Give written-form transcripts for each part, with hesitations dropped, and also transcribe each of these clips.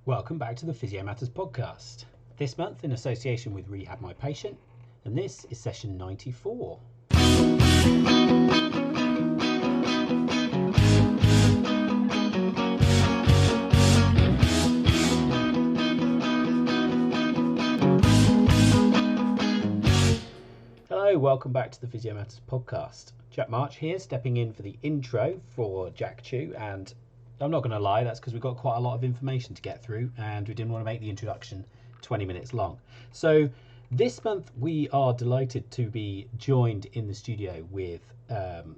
Welcome back to the Physio Matters podcast. This month in association with Rehab My Patient, and this is session 94. Hello, welcome back to the Physio Matters podcast. Jack March here, stepping in for the intro for Jack Chu, and I'm not going to lie, that's because we've got quite a lot of information to get through and we didn't want to make the introduction 20 minutes long. So this month we are delighted to be joined in the studio with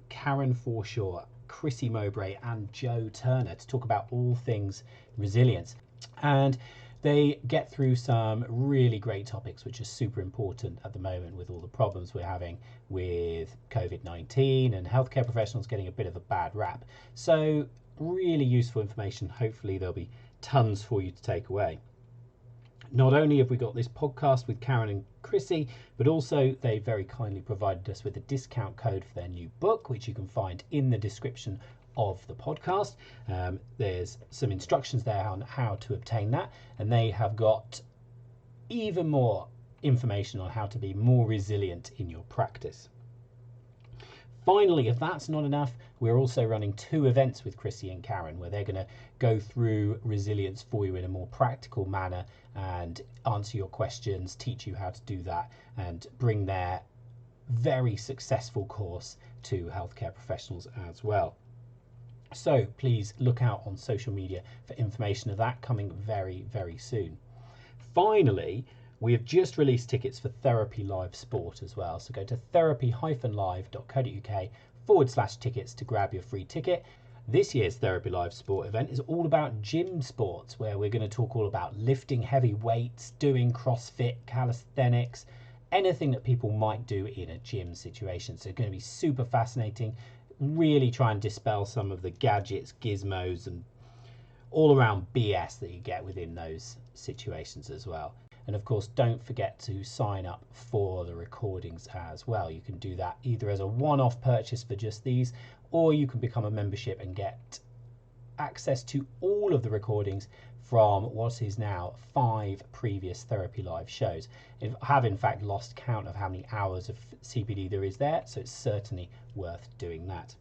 Karen Forshaw, Chrissie Mowbray and Joe Turner to talk about all things resilience. And they get through some really great topics which are super important at the moment with all the problems we're having with COVID-19 and healthcare professionals getting a bit of a bad rap. So really useful information. Hopefully there'll be tons for you to take away. Not only have we got this podcast with Karen and Chrissie, but also they very kindly provided us with a discount code for their new book, which you can find in the description of the podcast. There's some instructions there on how to obtain that, and they have got even more information on how to be more resilient in your practice. Finally, if that's not enough, we're also running 2 events with Chrissie and Karen where they're going to go through resilience for you in a more practical manner and answer your questions, teach you how to do that, and bring their very successful course to healthcare professionals as well. So please look out on social media for information of that coming very, very soon. Finally, we have just released tickets for Therapy Live Sport as well. So go to therapy-live.co.uk/tickets to grab your free ticket. This year's Therapy Live Sport event is all about gym sports, where we're going to talk all about lifting heavy weights, doing CrossFit, calisthenics, anything that people might do in a gym situation. So it's going to be super fascinating. Really try and dispel some of the gadgets, gizmos, and all around BS that you get within those situations as well. And of course, don't forget to sign up for the recordings as well. You can do that either as a one-off purchase for just these, or you can become a membership and get access to all of the recordings from what is now 5 previous Therapy Live shows. I have in fact lost count of how many hours of CPD there is there, so it's certainly worth doing that.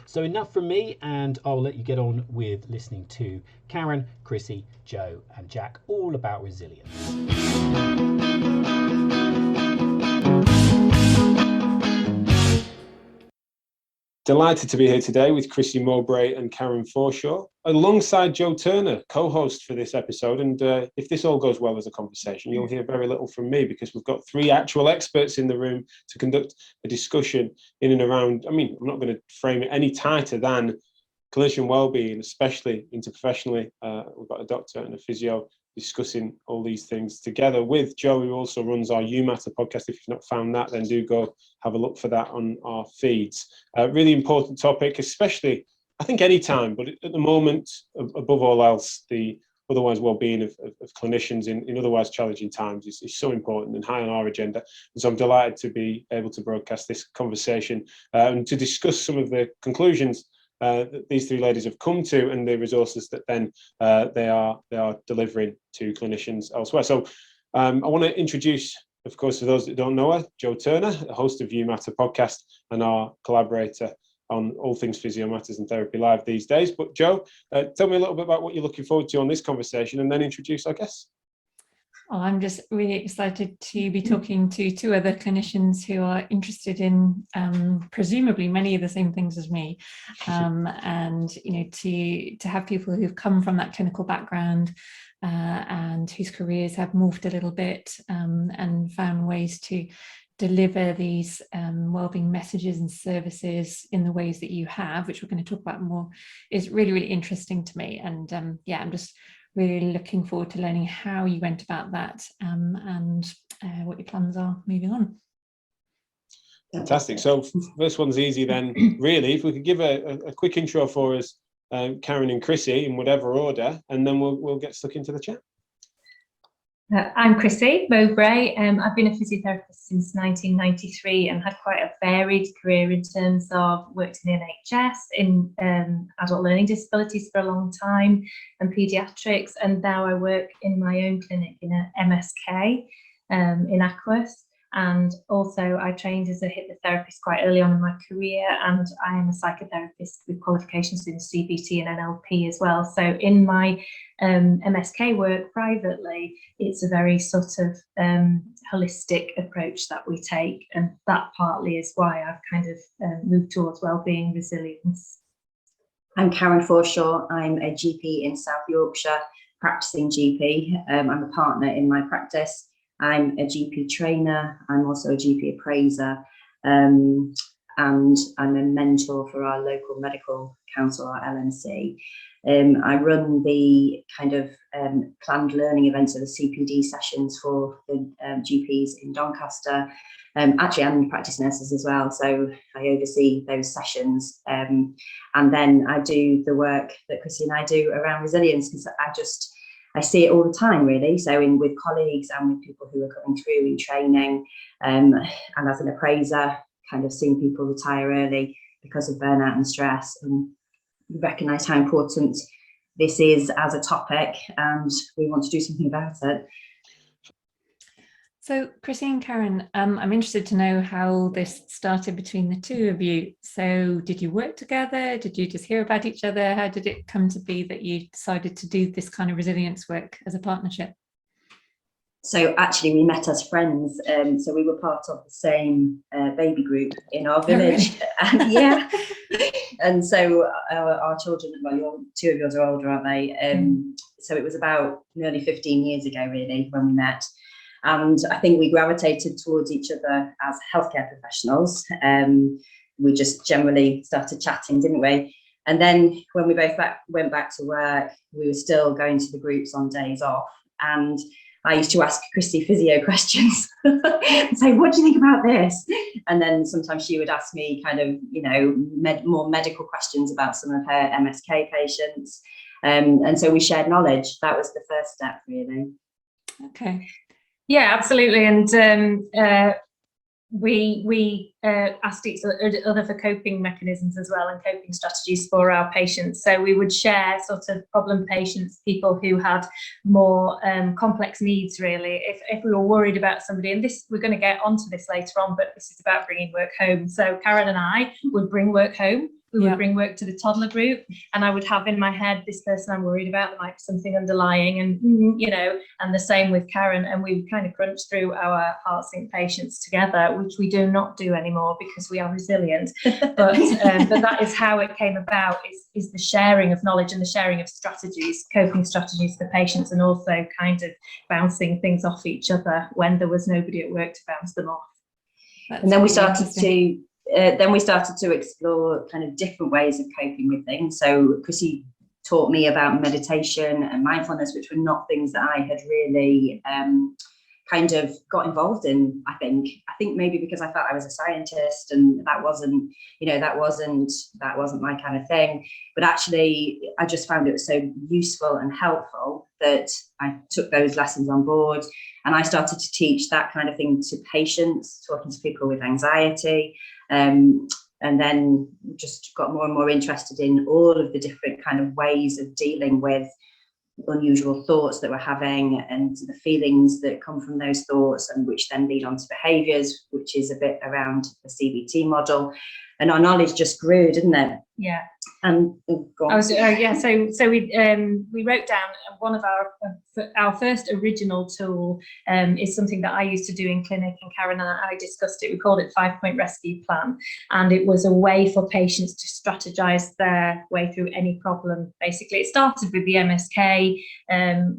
So enough from me, and I'll let you get on with listening to Karen, Chrissie, Joe and Jack all about resilience. Delighted to be here today with Chrissie Mowbray and Karen Forshaw, alongside Joe Turner, co-host for this episode. And if this all goes well as a conversation, you'll hear very little from me because we've got 3 actual experts in the room to conduct a discussion in and around, I'm not going to frame it any tighter than clinician wellbeing, especially interprofessionally. We've got a doctor and a physio discussing all these things together with Joe, who also runs our You Matter podcast. If you've not found that, then do go have a look for that on our feeds. Really important topic, especially, I think, any time, but at the moment, above all else, the otherwise well-being of clinicians in otherwise challenging times is so important and high on our agenda. And so I'm delighted to be able to broadcast this conversation and to discuss some of the conclusions that these 3 ladies have come to and the resources that then they are delivering to clinicians elsewhere. So I want to introduce, of course, for those that don't know her, Joe Turner, the host of You Matter podcast and our collaborator on all things Physio Matters and Therapy Live these days. But Joe, tell me a little bit about what you're looking forward to on this conversation, and then introduce our guests. Oh, I'm just really excited to be talking to 2 other clinicians who are interested in presumably many of the same things as me, and to have people who've come from that clinical background and whose careers have morphed a little bit and found ways to deliver these wellbeing messages and services in the ways that you have, which we're going to talk about more, is really, really interesting to me. And I'm just really looking forward to learning how you went about that and what your plans are moving on. Fantastic. So first one's easy then, really. If we could give a quick intro for us, Karen and Chrissie, in whatever order, and then we'll get stuck into the chat. I'm Chrissie Mowbray. I've been a physiotherapist since 1993 and had quite a varied career in terms of worked in the NHS, in adult learning disabilities for a long time, and paediatrics, and now I work in my own clinic in a MSK in Aquas. And also I trained as a hypnotherapist quite early on in my career, and I am a psychotherapist with qualifications in CBT and NLP as well. So in my MSK work privately, it's a very sort of holistic approach that we take, and that partly is why I've kind of moved towards wellbeing resilience. I'm Karen Forshaw. I'm a GP in South Yorkshire, practicing GP. I'm a partner in my practice. I'm a GP trainer. I'm also a GP appraiser, and I'm a mentor for our local medical council, our LMC. I run the kind of planned learning events, or the CPD sessions for the GPs in Doncaster. Actually, I'm practice nurses as well, so I oversee those sessions. And then I do the work that Chrissie and I do around resilience, because I see it all the time, really. So with colleagues and with people who are coming through in training, and as an appraiser, kind of seeing people retire early because of burnout and stress, and recognise how important this is as a topic, and we want to do something about it. So Chrissie and Karen, I'm interested to know how this started between the two of you. So did you work together? Did you just hear about each other? How did it come to be that you decided to do this kind of resilience work as a partnership? So actually we met as friends. So we were part of the same baby group in our village. And, yeah. And so our children, well, two of yours are older, aren't they? So it was about nearly 15 years ago, really, when we met. And I think we gravitated towards each other as healthcare professionals. We just generally started chatting, didn't we? And then when we both went back to work, we were still going to the groups on days off. And I used to ask Chrissie physio questions and say, what do you think about this? And then sometimes she would ask me kind of, more medical questions about some of her MSK patients. And so we shared knowledge. That was the first step, really. Okay. Yeah, absolutely. And we asked each other for coping mechanisms as well, and coping strategies for our patients. So we would share sort of problem patients, people who had more complex needs, really. If we were worried about somebody, and this, we're going to get onto this later on, but this is about bringing work home. So Karen and I would bring work home. We would bring work to the toddler group, and I would have in my head, this person I'm worried about, there might be something underlying, and and the same with Karen, and we would kind of crunch through our heart sync patients together, which we do not do anymore because we are resilient. But that is how it came about, is the sharing of knowledge and the sharing of strategies, coping strategies for patients, and also kind of bouncing things off each other when there was nobody at work to bounce them off. And then we started to explore kind of different ways of coping with things. So Chrissie taught me about meditation and mindfulness, which were not things that I had really kind of got involved in. I think maybe because I thought I was a scientist, and that wasn't my kind of thing. But actually, I just found it was so useful and helpful that I took those lessons on board, and I started to teach that kind of thing to patients, talking to people with anxiety, and then just got more and more interested in all of the different kind of ways of dealing with unusual thoughts that we're having, and the feelings that come from those thoughts, and which then lead on to behaviours, which is a bit around the CBT model. And our knowledge just grew, didn't it? Yeah. And so we wrote down one of our first original tool is something that I used to do in clinic, and Karen and I discussed it. We called it 5-point rescue plan, and it was a way for patients to strategize their way through any problem. Basically, it started with the MSK,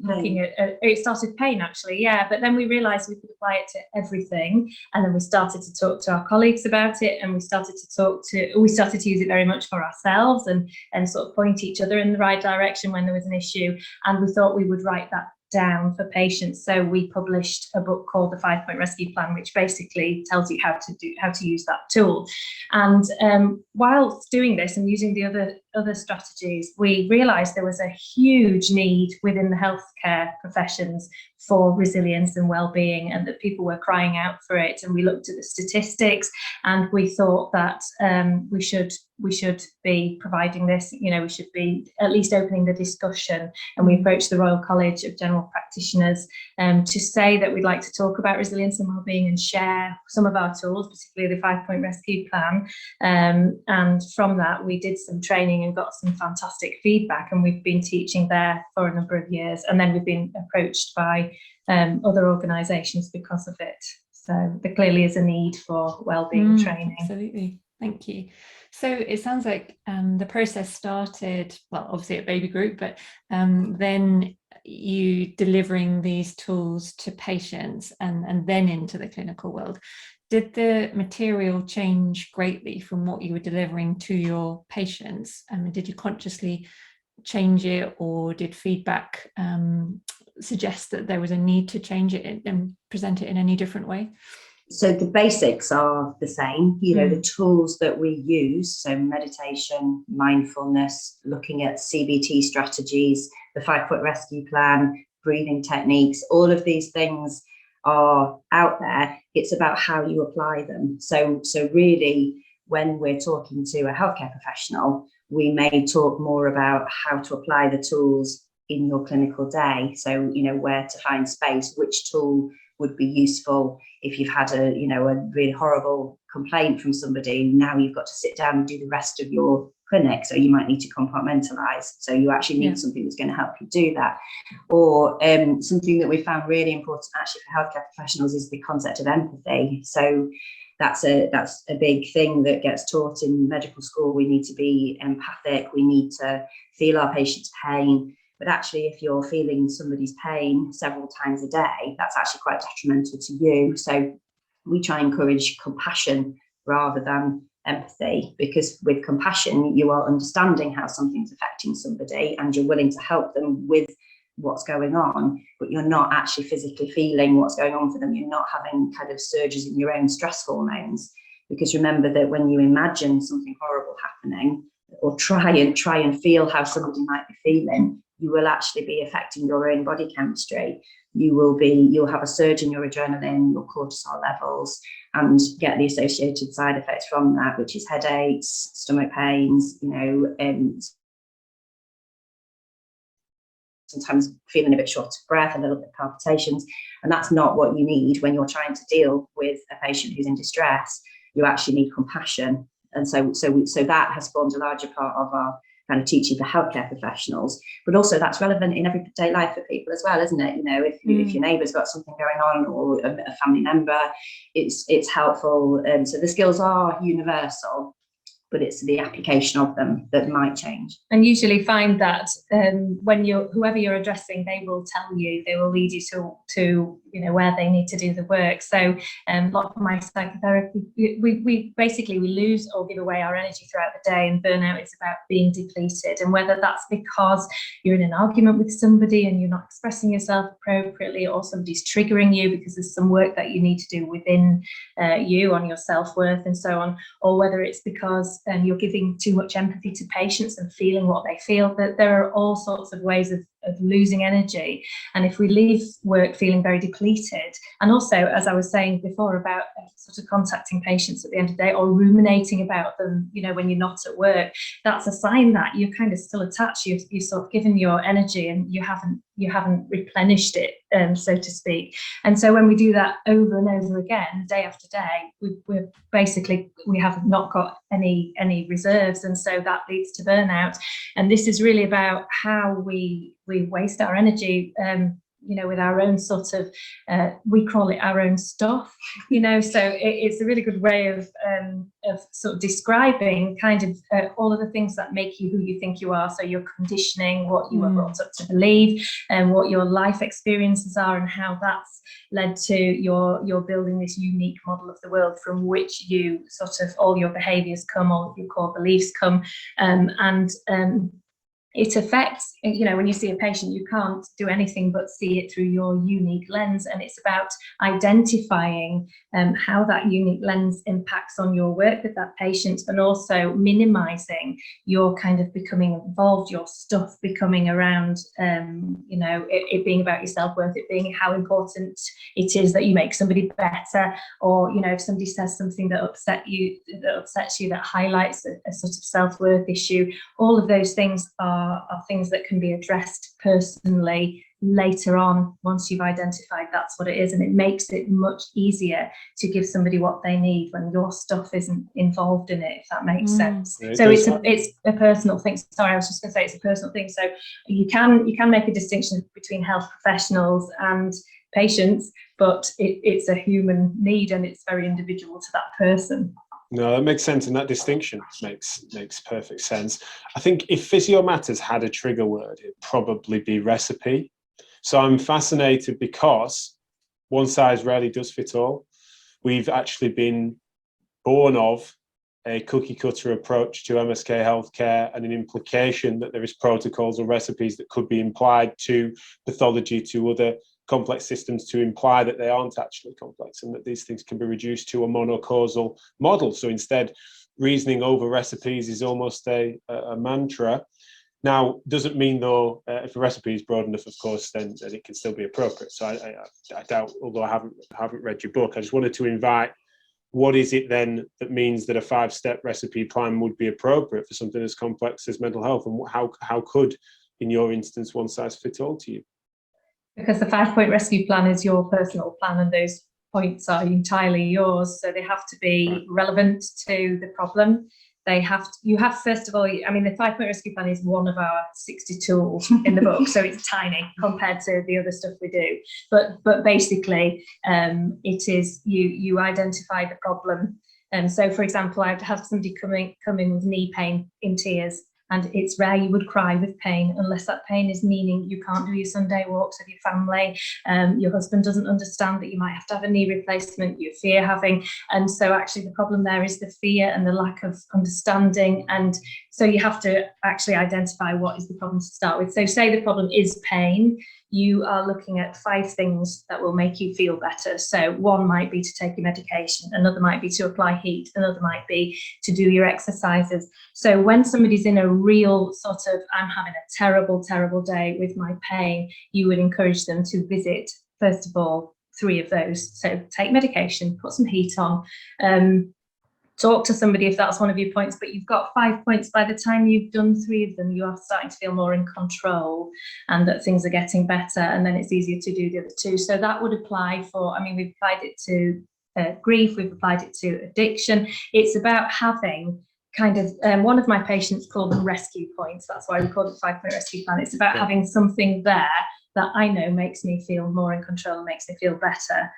looking at it started pain, actually, but then we realized we could apply it to everything, and then we started to talk to our colleagues about it, and we started to use it very much for ourselves, and sort of point each other in the right direction when there was an issue. And we thought we would write that down for patients. So we published a book called the 5-point rescue plan, which basically tells you how to use that tool. And whilst doing this and using the other strategies, we realised there was a huge need within the healthcare professions for resilience and well-being, and that people were crying out for it. And we looked at the statistics, and we thought that we should be providing this. We should be at least opening the discussion. And we approached the Royal College of General Practitioners to say that we'd like to talk about resilience and well-being and share some of our tools, particularly the 5-point rescue plan. And from that, we did some training and got some fantastic feedback, and we've been teaching there for a number of years. And then we've been approached by other organisations because of it. So there clearly is a need for wellbeing training. Absolutely, thank you. So it sounds like the process started, well, obviously at baby group, but then you delivering these tools to patients and then into the clinical world. Did the material change greatly from what you were delivering to your patients? Did you consciously change it, or did feedback suggest that there was a need to change it and present it in any different way? So the basics are the same, the tools that we use, so meditation, mindfulness, looking at CBT strategies, the 5-point rescue plan, breathing techniques, all of these things are out there. It's about how you apply them. So really, when we're talking to a healthcare professional, we may talk more about how to apply the tools in your clinical day. So, where to find space, which tool would be useful if you've had a really horrible complaint from somebody. Now you've got to sit down and do the rest of your clinic, so you might need to compartmentalize. So you actually need something that's going to help you do that. Or something that we found really important actually for healthcare professionals is the concept of empathy. So that's a big thing that gets taught in medical school. We need to be empathic. We need to feel our patient's pain. But actually, if you're feeling somebody's pain several times a day, that's actually quite detrimental to you. So we try and encourage compassion rather than empathy, because with compassion, you are understanding how something's affecting somebody and you're willing to help them with what's going on, but you're not actually physically feeling what's going on for them. You're not having kind of surges in your own stress hormones, because remember that when you imagine something horrible happening, or try and feel how somebody might be feeling, you will actually be affecting your own body chemistry. You'll have a surge in your adrenaline, your cortisol levels, and get the associated side effects from that, which is headaches, stomach pains, and sometimes feeling a bit short of breath, a little bit of palpitations. And that's not what you need when you're trying to deal with a patient who's in distress. You actually need compassion. And so that has formed a larger part of our kind of teaching for healthcare professionals, but also that's relevant in everyday life for people as well, isn't it? If your neighbour's got something going on, or a family member, it's helpful. So the skills are universal, but it's the application of them that might change. And usually find that when whoever you're addressing, they will tell you, they will lead you to where they need to do the work. So a lot of my psychotherapy, we basically lose or give away our energy throughout the day, and burnout is about being depleted. And whether that's because you're in an argument with somebody and you're not expressing yourself appropriately, or somebody's triggering you because there's some work that you need to do within you on your self-worth and so on, or whether it's because you're giving too much empathy to patients and feeling what they feel, that there are all sorts of ways of losing energy. And if we leave work feeling very depleted, and also, as I was saying before, about sort of contacting patients at the end of the day, or ruminating about them, when you're not at work, that's a sign that you're kind of still attached. You're sort of given your energy and you haven't replenished it, so to speak. And so when we do that over and over again, day after day, we have not got any reserves, and so that leads to burnout. And this is really about how we waste our energy, with our own sort of, we call it our own stuff, so it's a really good way of sort of describing kind of all of the things that make you who you think you are. So your conditioning, what you were brought up to believe, and what your life experiences are, and how that's led to your building this unique model of the world from which you sort of all your behaviours come, all your core beliefs come, and it affects, you know, when you see a patient, you can't do anything but see it through your unique lens. And it's about identifying how that unique lens impacts on your work with that patient, and also minimizing your kind of becoming involved, your stuff becoming around, you know, it being about your self-worth, it being how important it is that you make somebody better, or, you know, if somebody says something that upsets you, that highlights a sort of self-worth issue. All of those things are things that can be addressed personally later on, once you've identified that's what it is, and it makes it much easier to give somebody what they need when your stuff isn't involved in it, if that makes sense. Yeah, So it's a personal thing. Sorry, I was just going to say it's a personal thing. So you can make a distinction between health professionals and patients, but it's a human need, and it's very individual to that person. No, that makes sense, and that distinction makes perfect sense. I think if Physio Matters had a trigger word, it'd probably be recipe. So I'm fascinated because one size rarely does fit all. We've actually been born of a cookie cutter approach to MSK healthcare, and an implication that there is protocols or recipes that could be implied to pathology, to other complex systems, to imply that they aren't actually complex, and that these things can be reduced to a monocausal model. So instead, reasoning over recipes is almost a mantra. Now, doesn't mean though, if a recipe is broad enough, of course, then it can still be appropriate. So I doubt, although I haven't read your book, I just wanted to invite, what is it then that means that a 5-step recipe plan would be appropriate for something as complex as mental health, and how could, in your instance, one size fit all to you? Because the 5-point rescue plan is your personal plan, and those points are entirely yours. So they have to be relevant to the problem. You have, first of all, I mean, the 5-point rescue plan is one of our 60 tools in the book, so it's tiny compared to the other stuff we do. But basically, it is you identify the problem. And so, for example, I'd have somebody coming with knee pain in tears. And it's rare you would cry with pain, unless that pain is meaning you can't do your Sunday walks with your family. Your husband doesn't understand that you might have to have a knee replacement, you fear having. And so actually the problem there is the fear and the lack of understanding. And so you have to actually identify what is the problem to start with. So say the problem is pain, you are looking at 5 things that will make you feel better. So one might be to take your medication, another might be to apply heat, another might be to do your exercises. So when somebody's in a real sort of, I'm having a terrible, terrible day with my pain, you would encourage them to visit, first of all, 3 of those. So take medication, put some heat on, talk to somebody if that's one of your points, but you've got 5 points. By the time you've done 3 of them, you are starting to feel more in control and that things are getting better, and then it's easier to do the other 2. So that would apply for, I mean, we've applied it to grief, we've applied it to addiction. It's about having kind of, one of my patients called them rescue points. That's why we call it the 5-point rescue plan. It's about having something there that I know makes me feel more in control and makes me feel better.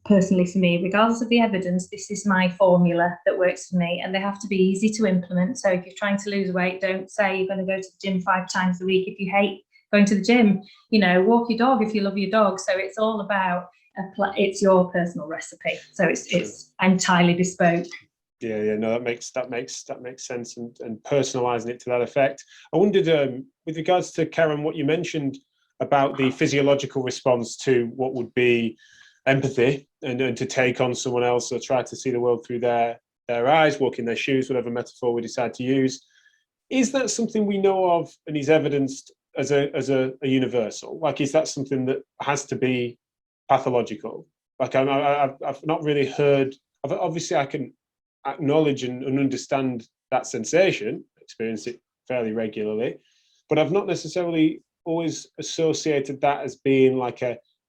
Personally for me, regardless of the evidence, this is my formula that works for me, and they have to be easy to implement. So if you're trying to lose weight, don't say you're going to go to the gym 5 times a week if you hate going to the gym. You know, walk your dog if you love your dog. So it's all about it's your personal recipe. So it's entirely bespoke. Yeah, no, that makes sense, and personalising it to that effect. I wondered, with regards to Karen, what you mentioned about the physiological response to what would be empathy, and to take on someone else, or try to see the world through their eyes, walk in their shoes, whatever metaphor we decide to use. Is that something we know of and is evidenced as a universal? Like, is that something that has to be pathological? Like, I've not really heard. Obviously, I can acknowledge and understand that sensation, experience it fairly regularly, but I've not necessarily always associated that as being like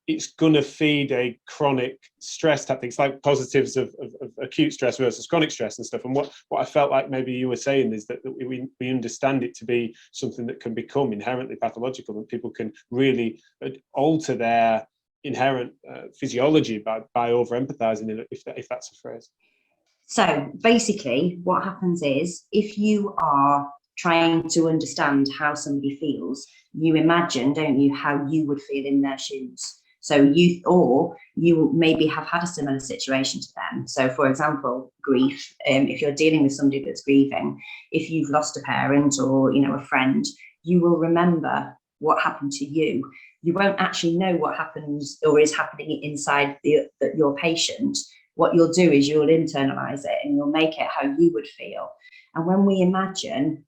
it's gonna feed a chronic stress type thing. It's like positives of acute stress versus chronic stress and stuff. And what I felt like maybe you were saying is that we understand it to be something that can become inherently pathological, and people can really alter their inherent physiology by over empathizing, if that's a phrase. So basically what happens is, if you are trying to understand how somebody feels, you imagine, don't you, how you would feel in their shoes. So you maybe have had a similar situation to them. So for example, grief, if you're dealing with somebody that's grieving, if you've lost a parent or, you know, a friend, you will remember what happened to you. You won't actually know what happens or is happening inside your patient. What you'll do is you'll internalize it and you'll make it how you would feel. And when we imagine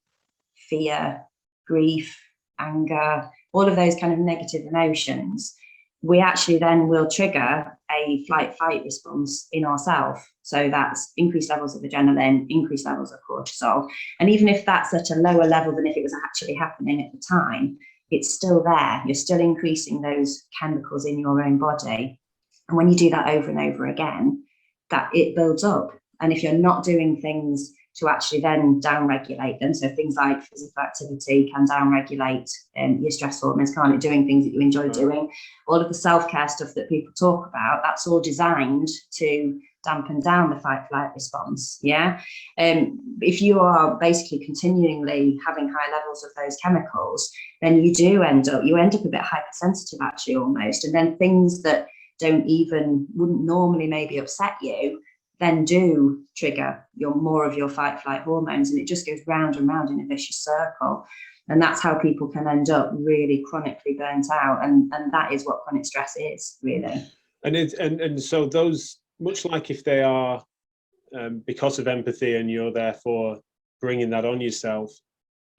fear, grief, anger, all of those kind of negative emotions, we actually then will trigger a flight-fight response in ourselves. So that's increased levels of adrenaline, increased levels of cortisol. And even if that's at a lower level than if it was actually happening at the time, it's still there. You're still increasing those chemicals in your own body. And when you do that over and over again, that it builds up. And if you're not doing things to actually then downregulate them, so things like physical activity can downregulate your stress hormones, can't it? Doing things that you enjoy doing, all of the self-care stuff that people talk about, that's all designed to dampen down the fight-flight response. Yeah. If you are basically continually having high levels of those chemicals, then you end up a bit hypersensitive actually almost, and then things that wouldn't normally maybe upset you then do trigger more of your fight-flight hormones, and it just goes round and round in a vicious circle. And that's how people can end up really chronically burnt out, and that is what chronic stress is, really. And so those, much like if they are because of empathy and you're therefore bringing that on yourself,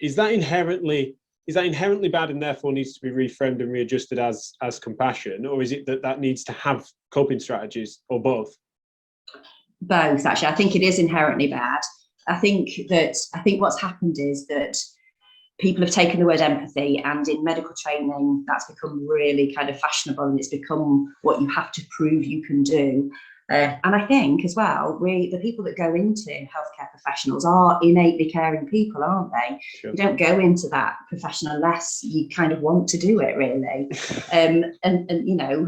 is that inherently bad and therefore needs to be reframed and readjusted as compassion, or is it that needs to have coping strategies, or both? Both, actually. I think it is inherently bad. I think what's happened is that people have taken the word empathy, and in medical training that's become really kind of fashionable, and it's become what you have to prove you can do. And I think as well, the people that go into healthcare professionals are innately caring people, aren't they? Sure. You don't go into that profession unless you kind of want to do it, really. And you know,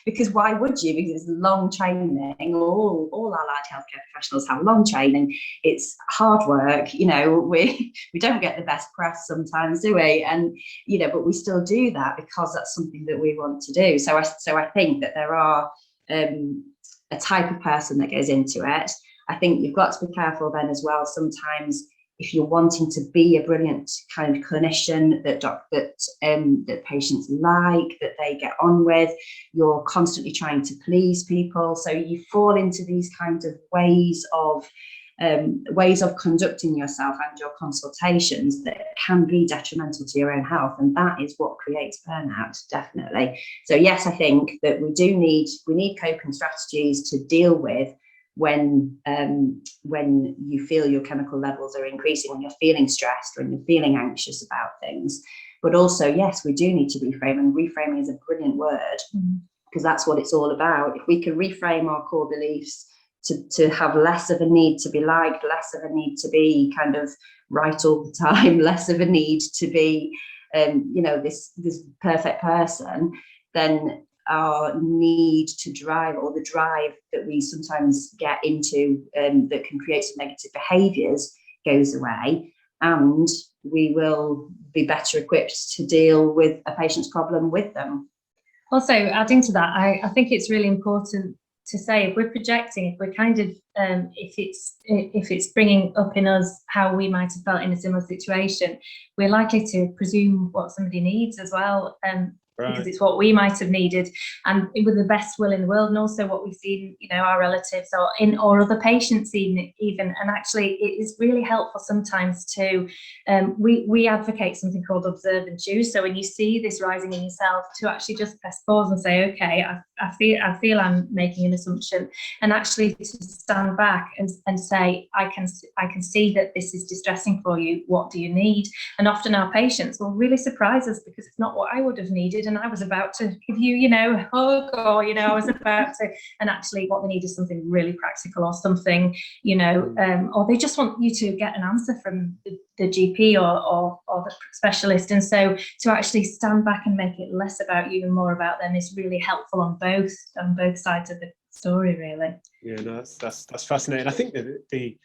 because why would you? Because it's long training. All allied healthcare professionals have long training. It's hard work. You know, we don't get the best press sometimes, do we? And you know, but we still do that because that's something that we want to do. So I think that there are a type of person that goes into it. I think you've got to be careful then as well. Sometimes if you're wanting to be a brilliant kind of clinician that patients like, that they get on with, you're constantly trying to please people. So you fall into these kinds of ways of conducting yourself and your consultations that can be detrimental to your own health, and that is what creates burnout, definitely. So yes, I think that we need coping strategies to deal with when you feel your chemical levels are increasing, when you're feeling stressed, when you're feeling anxious about things. But also, yes, we do need to reframe, and reframing is a brilliant word, because that's what it's all about. If we can reframe our core beliefs to have less of a need to be liked, less of a need to be kind of right all the time, less of a need to be, you know, this perfect person, then our need to drive, or the drive that we sometimes get into that can create some negative behaviours, goes away, and we will be better equipped to deal with a patient's problem with them. Also, adding to that, I think it's really important to say, if we're projecting, if we're kind of if it's bringing up in us how we might have felt in a similar situation, we're likely to presume what somebody needs as well, because it's what we might have needed, and with the best will in the world, and also what we've seen, you know, our relatives or other patients even. And actually, it is really helpful sometimes to we advocate something called observe and choose. So when you see this rising in yourself, to actually just press pause and say, okay, I feel I'm making an assumption, and actually to stand back and say, I can see that this is distressing for you. What do you need? And often our patients will really surprise us, because it's not what I would have needed, and I was about to give you, you know, a hug, or, you know, I was about to, and actually what they need is something really practical, or something, you know, or they just want you to get an answer from the GP or the specialist. And so to actually stand back and make it less about you and more about them is really helpful on both sides of the story, really. Yeah, no, that's fascinating. I think that the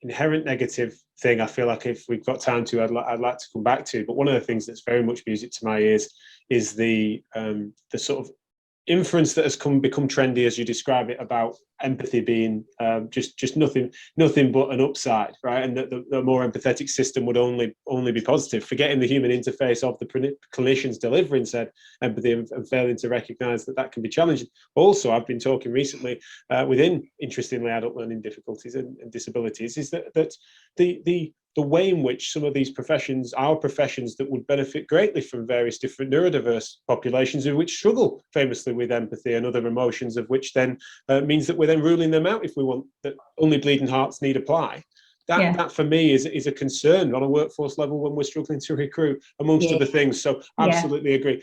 inherent negative thing, I feel like if we've got time to, I'd like to come back to. But one of the things that's very much music to my ears is the sort of inference that has become trendy, as you describe it, about empathy being just nothing but an upside, right? And that the more empathetic system would only be positive, forgetting the human interface of the clinicians delivering said empathy and failing to recognise that can be challenging. Also, I've been talking recently within, interestingly, adult learning difficulties and disabilities, is that the way in which some of these professions, our professions that would benefit greatly from various different neurodiverse populations, which struggle famously with empathy and other emotions, of which then means that we're then ruling them out if we want that only bleeding hearts need apply. That for me is a concern on a workforce level when we're struggling to recruit, amongst other things. So absolutely agree.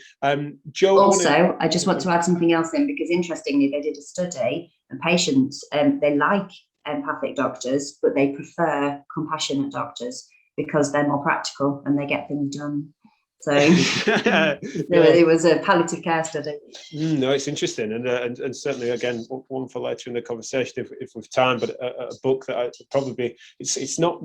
Jo, also, I just want to add something else in, because interestingly, they did a study and patients, they like empathic doctors, but they prefer compassionate doctors because they're more practical and they get things done. So it was a palliative care study. No, it's interesting, and certainly again one for later in the conversation if we've time. But a book that I probably it's not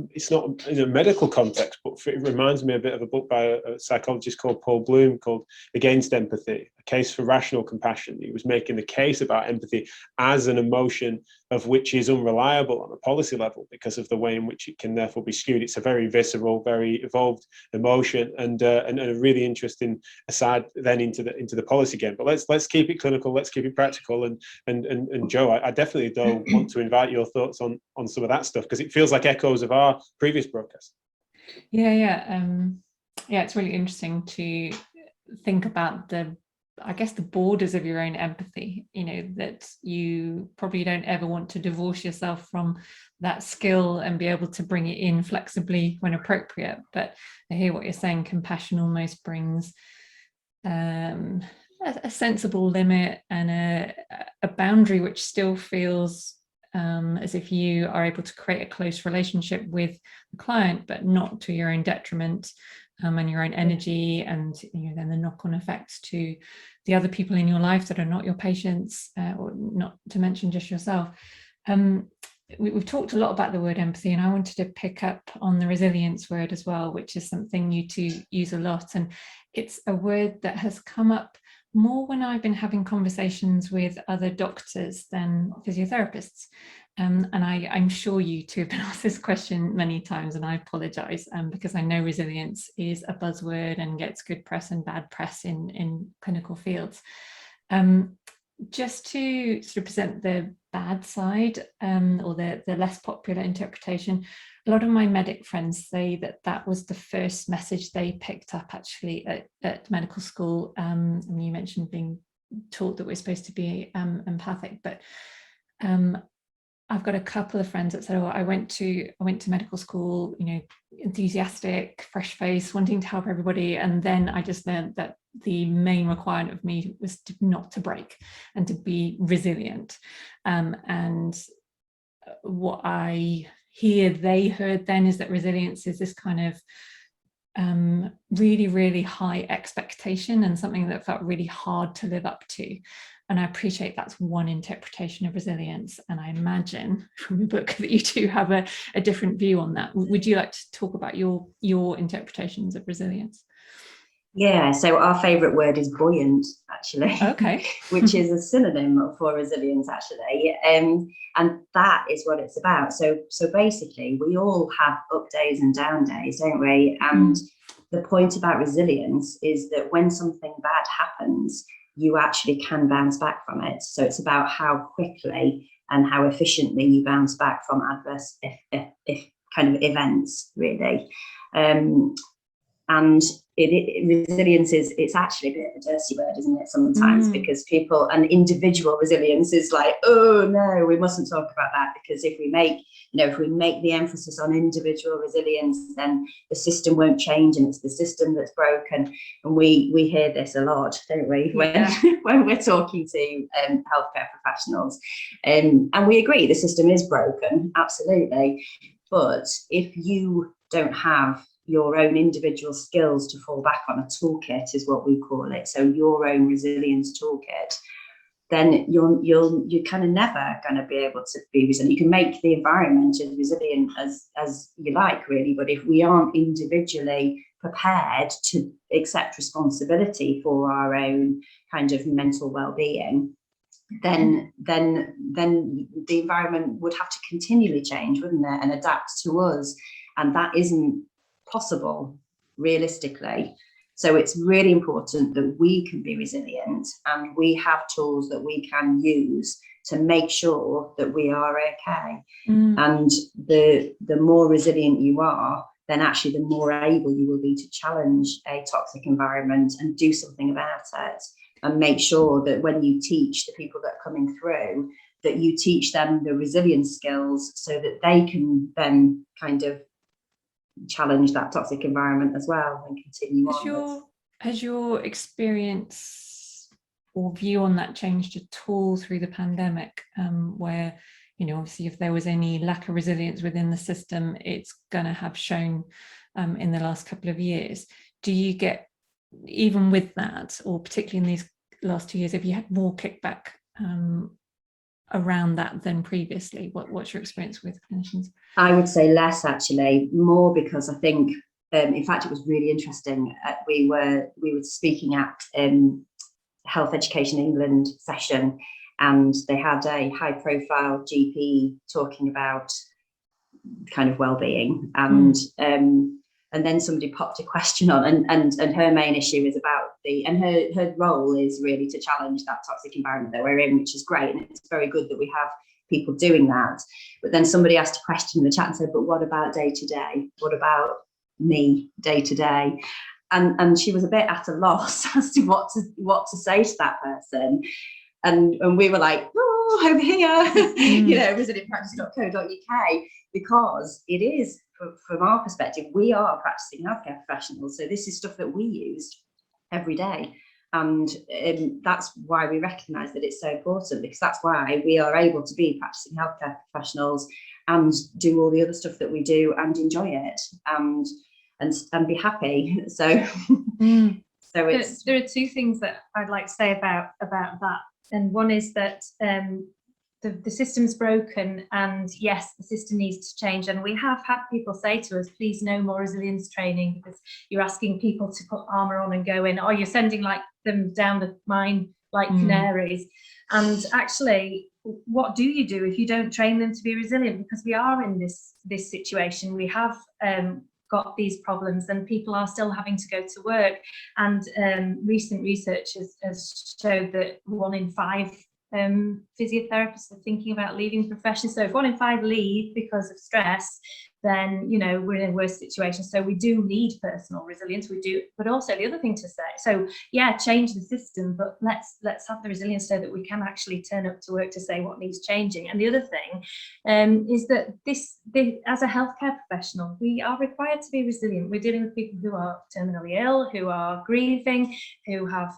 in a medical context, but it reminds me a bit of a book by a psychologist called Paul Bloom called Against Empathy: A Case for Rational Compassion. He was making the case about empathy as an emotion of which is unreliable on a policy level because of the way in which it can therefore be skewed. It's a very visceral, very evolved emotion, and a really interesting aside then into the policy game. But let's keep it clinical, let's keep it practical. And Jo, I definitely though want to invite your thoughts on some of that stuff, because it feels like echoes of our previous broadcast. It's really interesting to think about the borders of your own empathy, that you probably don't ever want to divorce yourself from that skill and be able to bring it in flexibly when appropriate. But I hear what you're saying, compassion almost brings a sensible limit and a boundary which still feels as if you are able to create a close relationship with the client, but not to your own detriment. And your own energy, and then the knock-on effects to the other people in your life that are not your patients, or not to mention just yourself. We've talked a lot about the word empathy, and I wanted to pick up on the resilience word as well, which is something you two use a lot, and it's a word that has come up more when I've been having conversations with other doctors than physiotherapists. And I'm sure you two have been asked this question many times, and I apologise because I know resilience is a buzzword and gets good press and bad press in clinical fields. Just to sort of present the bad side, or the less popular interpretation, a lot of my medic friends say that was the first message they picked up actually at medical school. And you mentioned being taught that we're supposed to be empathic, but I've got a couple of friends that said, I went to medical school, enthusiastic, fresh face, wanting to help everybody. And then I just learned that the main requirement of me was not to break and to be resilient. And what I hear they heard then is that resilience is this kind of really, really high expectation and something that felt really hard to live up to. And I appreciate that's one interpretation of resilience. And I imagine from your book that you two have a different view on that. Would you like to talk about your interpretations of resilience? Yeah, so our favourite word is buoyant, actually. Okay. Which is a synonym for resilience, actually. And that is what it's about. So basically, we all have up days and down days, don't we? And the point about resilience is that when something bad happens, you actually can bounce back from it. So it's about how quickly and how efficiently you bounce back from adverse if kind of events, really. And resilience it's actually a bit of a dirty word, isn't it, sometimes, because people, and individual resilience is like, oh no, we mustn't talk about that, because if we make the emphasis on individual resilience, then the system won't change and it's the system that's broken. And we hear this a lot, don't we, when we're talking to healthcare professionals, and we agree the system is broken, absolutely. But if you don't have your own individual skills to fall back on, a toolkit is what we call it, so your own resilience toolkit, then you're kind of never going to be able to be resilient. You can make the environment as resilient as you like, really, but if we aren't individually prepared to accept responsibility for our own kind of mental well-being, then the environment would have to continually change, wouldn't it, and adapt to us, and that isn't possible realistically. So it's really important that we can be resilient, and we have tools that we can use to make sure that we are okay. And the more resilient you are, then actually the more able you will be to challenge a toxic environment and do something about it, and make sure that when you teach the people that are coming through, that you teach them the resilience skills so that they can then kind of challenge that toxic environment as well and continue on. Has your experience or view on that changed at all through the pandemic, where, you know, obviously if there was any lack of resilience within the system, it's going to have shown in the last couple of years? Do you get, even with that, or particularly in these last 2 years, have you had more kickback around that than previously? What's your experience with clinicians? I would say less, actually, more because I think, in fact, it was really interesting. We were speaking at Health Education England session, and they had a high-profile GP talking about kind of well-being, and then somebody popped a question on, and her main issue is about her role is really to challenge that toxic environment that we're in, which is great, and it's very good that we have people doing that. But then somebody asked a question in the chat and said, but what about day to day? What about me day to day? And she was a bit at a loss as to what to say to that person. And we were like, oh, over here, you know, resilientpractice.co.uk, because it is, from our perspective, we are practicing healthcare professionals. So this is stuff that we use every day. And that's why we recognise that it's so important, because that's why we are able to be practicing healthcare professionals and do all the other stuff that we do and enjoy it and be happy. So, so it's... There are two things that I'd like to say about that. And one is that the system's broken, and yes, the system needs to change. And we have had people say to us, please, no more resilience training, because you're asking people to put armour on and go in, or you're sending them down the mine like canaries. And actually, what do you do if you don't train them to be resilient? Because we are in this situation. We have got these problems, and people are still having to go to work. And recent research has showed that 1 in 5 physiotherapists are thinking about leaving the profession. So if 1 in 5 leave because of stress, then, you know, we're in a worse situation. So we do need personal resilience. We do, but also the other thing to say, so yeah, change the system, but let's have the resilience so that we can actually turn up to work to say what needs changing. And the other thing is that this, as a healthcare professional, we are required to be resilient. We're dealing with people who are terminally ill, who are grieving, who have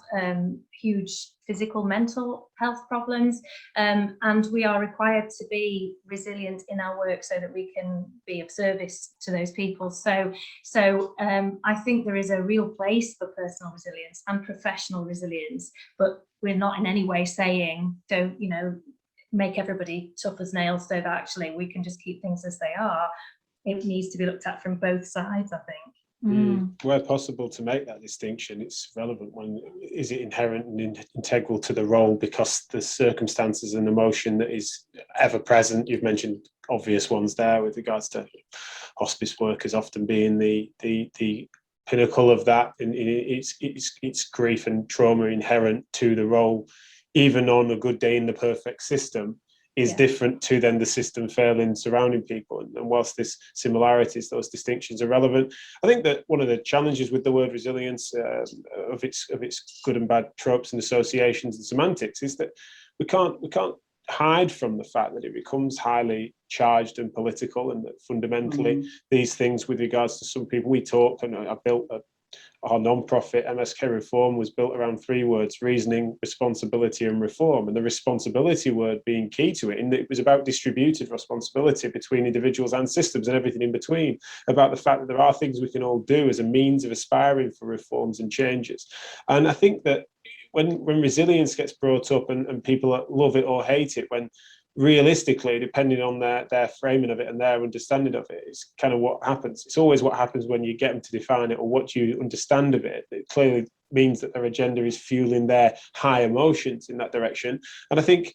huge physical, mental health problems, and we are required to be resilient in our work so that we can be of service to those people. So I think there is a real place for personal resilience and professional resilience, but we're not in any way saying don't, you know, make everybody tough as nails so that actually we can just keep things as they are. It needs to be looked at from both sides, I think. Where possible to make that distinction, it's relevant. When is it inherent and integral to the role because the circumstances and emotion that is ever present? You've mentioned obvious ones there with regards to hospice workers often being the pinnacle of that, and it's grief and trauma inherent to the role, even on a good day in the perfect system, is different to then the system failing surrounding people. And whilst there's similarities, those distinctions are relevant. I think that one of the challenges with the word resilience, of its good and bad tropes and associations and semantics, is that we can't hide from the fact that it becomes highly charged and political, and that fundamentally these things, with regards to some people, we talk, and I built our non-profit MSK Reform was built around 3 words: reasoning, responsibility and reform. And the responsibility word being key to it, in that it was about distributed responsibility between individuals and systems and everything in between, about the fact that there are things we can all do as a means of aspiring for reforms and changes. And I think that when resilience gets brought up, and people love it or hate it, when realistically, depending on their framing of it and their understanding of it, it's kind of what happens. It's always what happens when you get them to define it, or what you understand of it. It clearly means that their agenda is fueling their high emotions in that direction. And I think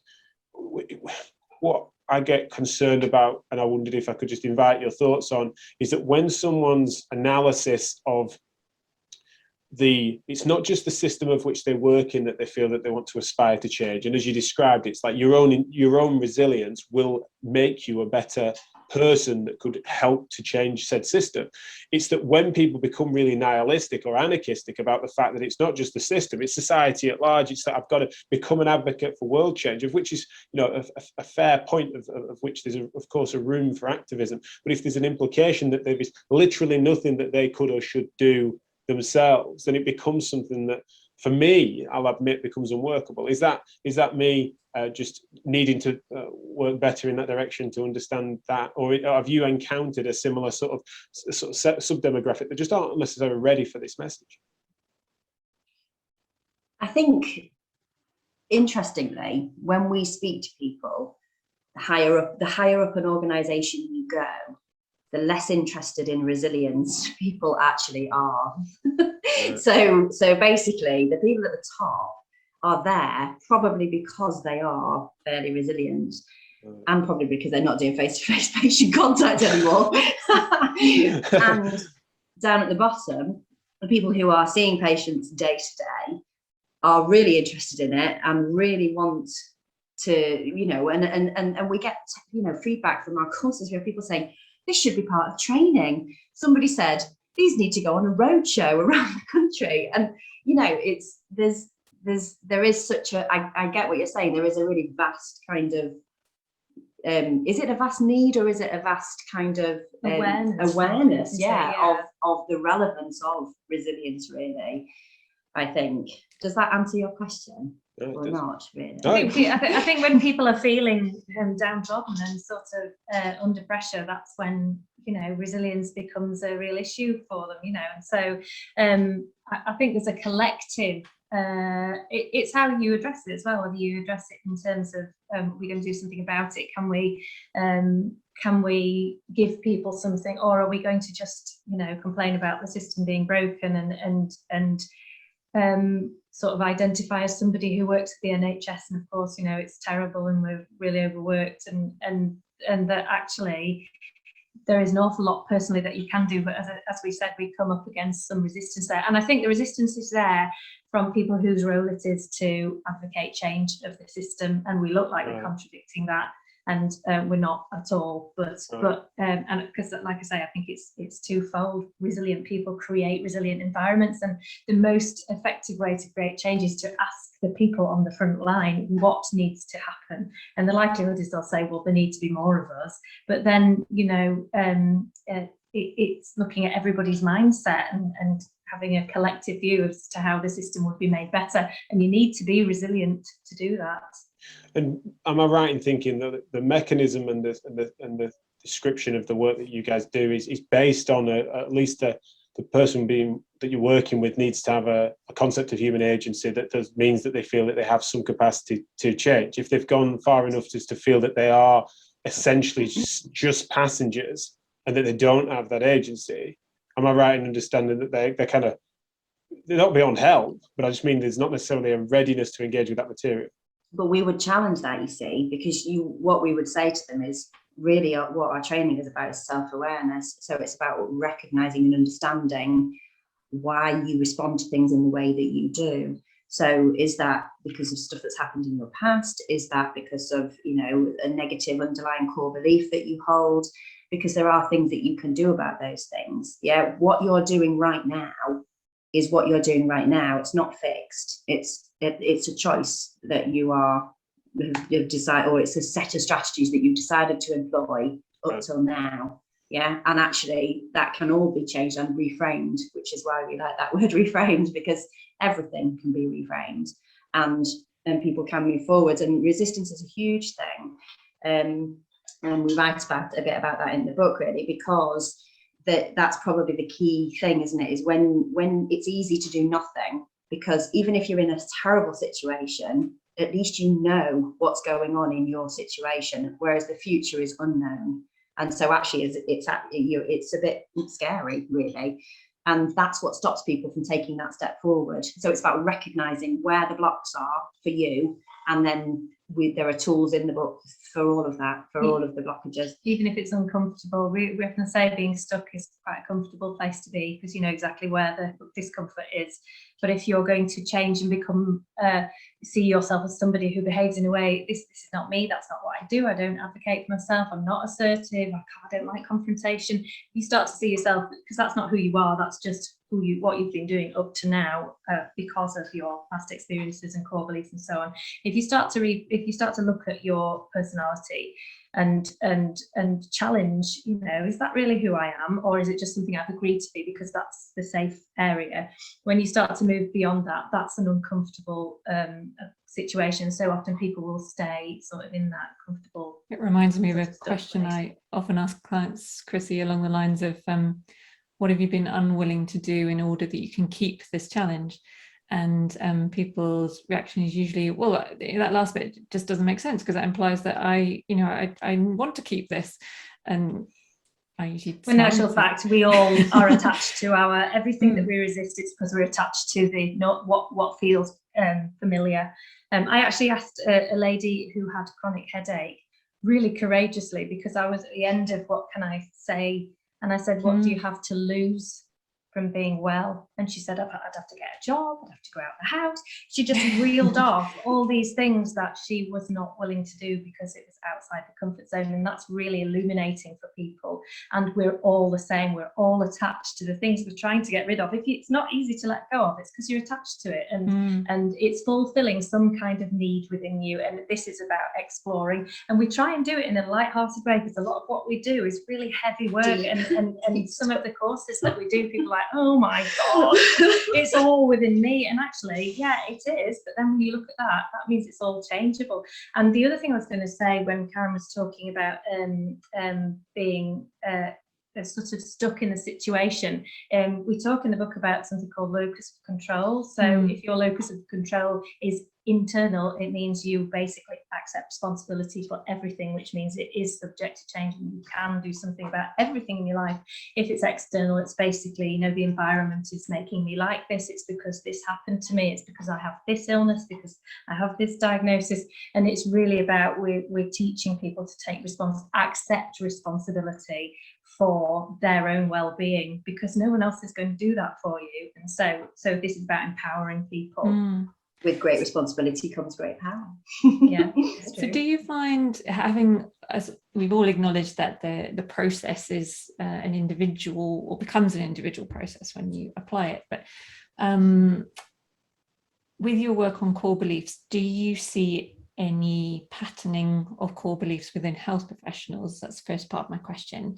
what I get concerned about, and I wondered if I could just invite your thoughts on, is that when someone's analysis of it's not just the system of which they work in that they feel that they want to aspire to change. And as you described, it's like your own resilience will make you a better person that could help to change said system. It's that when people become really nihilistic or anarchistic about the fact that it's not just the system, it's society at large, it's that I've got to become an advocate for world change, of which is, you know, a fair point of which there's of course a room for activism. But if there's an implication that there is literally nothing that they could or should do themselves, then it becomes something that, for me, I'll admit, becomes unworkable. Is that me just needing to work better in that direction to understand that, or have you encountered a similar sort of sub-demographic that just aren't necessarily ready for this message? I think, interestingly, when we speak to people, the higher up an organisation you go, the less interested in resilience people actually are. So basically, the people at the top are there probably because they are fairly resilient, and probably because they're not doing face-to-face patient contact anymore. And down at the bottom, the people who are seeing patients day to day are really interested in it and really want to, you know, and we get, you know, feedback from our courses where people saying, this should be part of training. Somebody said, these need to go on a roadshow around the country. And, you know, there is such a, I get what you're saying, there is a really vast kind of, is it a vast need, or is it a vast kind of awareness of the relevance of resilience, really, I think. Does that answer your question? Or not really? I think when people are feeling downtrodden and sort of under pressure, that's when, you know, resilience becomes a real issue for them, you know. And so I think there's a collective, it's how you address it as well, whether you address it in terms of we're going to do something about it, can we give people something, or are we going to just, you know, complain about the system being broken and sort of identify as somebody who works at the NHS, and of course, you know, it's terrible and we're really overworked, and that actually there is an awful lot personally that you can do, but as we said, we come up against some resistance there. And I think the resistance is there from people whose role it is to advocate change of the system, and we look like we're contradicting that, and we're not at all. But and because, like I say, I think it's twofold. Resilient people create resilient environments, and the most effective way to create change is to ask the people on the front line what needs to happen. And the likelihood is they'll say, well, there need to be more of us. But then, you know, it's looking at everybody's mindset and having a collective view as to how the system would be made better. And you need to be resilient to do that. And am I right in thinking that the mechanism and the description of the work that you guys do is based on at least the person that you're working with needs to have a concept of human agency that means that they feel that they have some capacity to change? If they've gone far enough just to feel that they are essentially just passengers and that they don't have that agency, am I right in understanding that they're not beyond help, but I just mean there's not necessarily a readiness to engage with that material? But we would challenge that, you see, because what we would say to them is really what our training is about is self-awareness. So it's about recognizing and understanding why you respond to things in the way that you do. So is that because of stuff that's happened in your past? Is that because of, you know, a negative underlying core belief that you hold? Because there are things that you can do about those things. Yeah, what you're doing right now is what you're doing right now. It's not fixed. It's a choice that you've decided, or it's a set of strategies that you've decided to employ up till now. Yeah, and actually that can all be changed and reframed, which is why we like that word reframed, because everything can be reframed and people can move forward. And resistance is a huge thing. And we write a bit about that in the book, really, because that's probably the key thing, isn't it? Is when it's easy to do nothing, because even if you're in a terrible situation, at least you know what's going on in your situation, whereas the future is unknown. And so actually it's a bit scary, really. And that's what stops people from taking that step forward. So it's about recognizing where the blocks are for you, and then there are tools in the book for all of that, for all of the blockages. Even if it's uncomfortable, we often say being stuck is quite a comfortable place to be, because you know exactly where the discomfort is. But if you're going to change and become, see yourself as somebody who behaves in a way, this is not me, that's not what I do, I don't advocate for myself, I'm not assertive, I don't like confrontation. You start to see yourself, because that's not who you are, that's just what you've been doing up to now, because of your past experiences and core beliefs and so on. If you start to look at your personality and challenge, you know, is that really who I am, or is it just something I've agreed to be because that's the safe area? When you start to move beyond that, that's an uncomfortable situation. So often people will stay sort of in that comfortable. It reminds me of a question I often ask clients, Chrissie, along the lines of what have you been unwilling to do in order that you can keep this challenge? And people's reaction is usually, well, that last bit just doesn't make sense, because that implies that I want to keep this. And I usually, in actual fact, we all are attached to our everything that we resist. It's because we're attached to the not what feels familiar. I actually asked a lady who had chronic headache really courageously, because I was at the end of what can I say. And I said, what do you have to lose from being well? And she said, I'd have to get a job, I'd have to go out of the house. She just reeled off all these things that she was not willing to do because it was outside the comfort zone. And that's really illuminating for people. And we're all the same. We're all attached to the things we're trying to get rid of. It's not easy to let go of, it's because you're attached to it. And it's fulfilling some kind of need within you. And this is about exploring. And we try and do it in a light-hearted way, because a lot of what we do is really heavy work. And some of the courses that we do, people are like, oh my God, it's all within me. And actually, yeah, it is. But then when you look at that means it's all changeable. And the other thing I was going to say, when Karen was talking about being sort of stuck in a situation, we talk in the book about something called locus control. So if your locus of control is internal, it means you basically accept responsibility for everything, which means it is subject to change and you can do something about everything in your life. If it's external, it's basically, you know, the environment is making me like this, it's because this happened to me, it's because I have this illness, because I have this diagnosis. And it's really about we're teaching people to take accept responsibility for their own well-being, because no one else is going to do that for you. And so this is about empowering people. With great responsibility comes great power. Yeah. So do you find, having, as we've all acknowledged that the process is an individual, or becomes an individual process when you apply it, but with your work on core beliefs, do you see any patterning of core beliefs within health professionals? That's the first part of my question.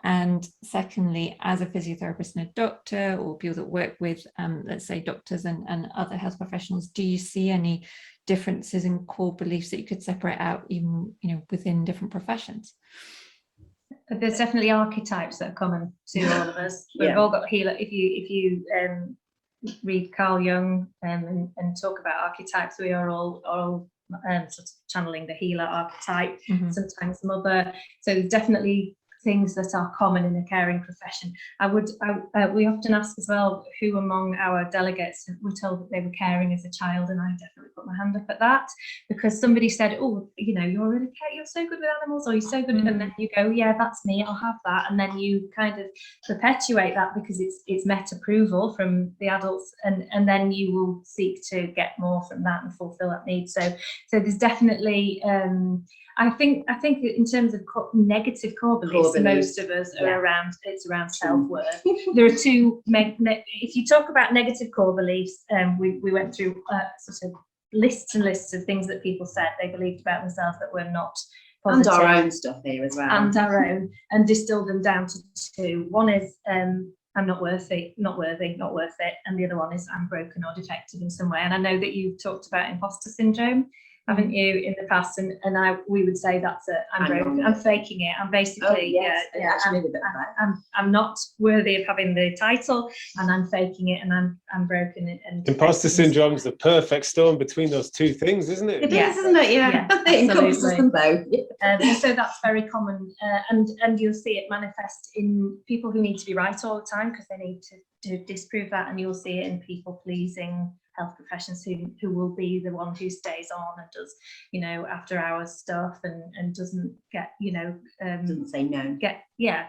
And secondly, as a physiotherapist and a doctor, or people that work with, let's say, doctors and other health professionals, do you see any differences in core beliefs that you could separate out, even, you know, within different professions? There's definitely archetypes that are common to all of us. We've all got healer. If you read Carl Jung and talk about archetypes, we are all sort of channeling the healer archetype, sometimes the mother. So there's definitely things that are common in a caring profession. We often ask as well, who among our delegates were told that they were caring as a child, and I definitely put my hand up at that, because somebody said, oh, you know, you're so good with animals, or you're so good, and then you go, yeah, that's me, I'll have that, and then you kind of perpetuate that because it's met approval from the adults, and then you will seek to get more from that and fulfill that need. So there's definitely I think in terms of negative core beliefs, most of us are around self-worth. There are two, if you talk about negative core beliefs, we went through sort of lists and lists of things that people said they believed about themselves that were not positive. And our own stuff here as well. And our own, and distilled them down to two. One is, I'm not worthy, not worthy, not worth it. And the other one is, I'm broken or defective in some way. And I know that you've talked about imposter syndrome, haven't you, in the past? And we would say I'm broken. I'm faking it. I'm basically I'm not worthy of having the title, and I'm faking it, and I'm broken. And imposter syndrome is the perfect storm between those two things, isn't it? It is, isn't it? Yeah, it encompasses them both. So that's very common, and you'll see it manifest in people who need to be right all the time because they need to disprove that, and you'll see it in people pleasing health professionals who will be the one who stays on and does, after hours stuff and doesn't get, Doesn't say no.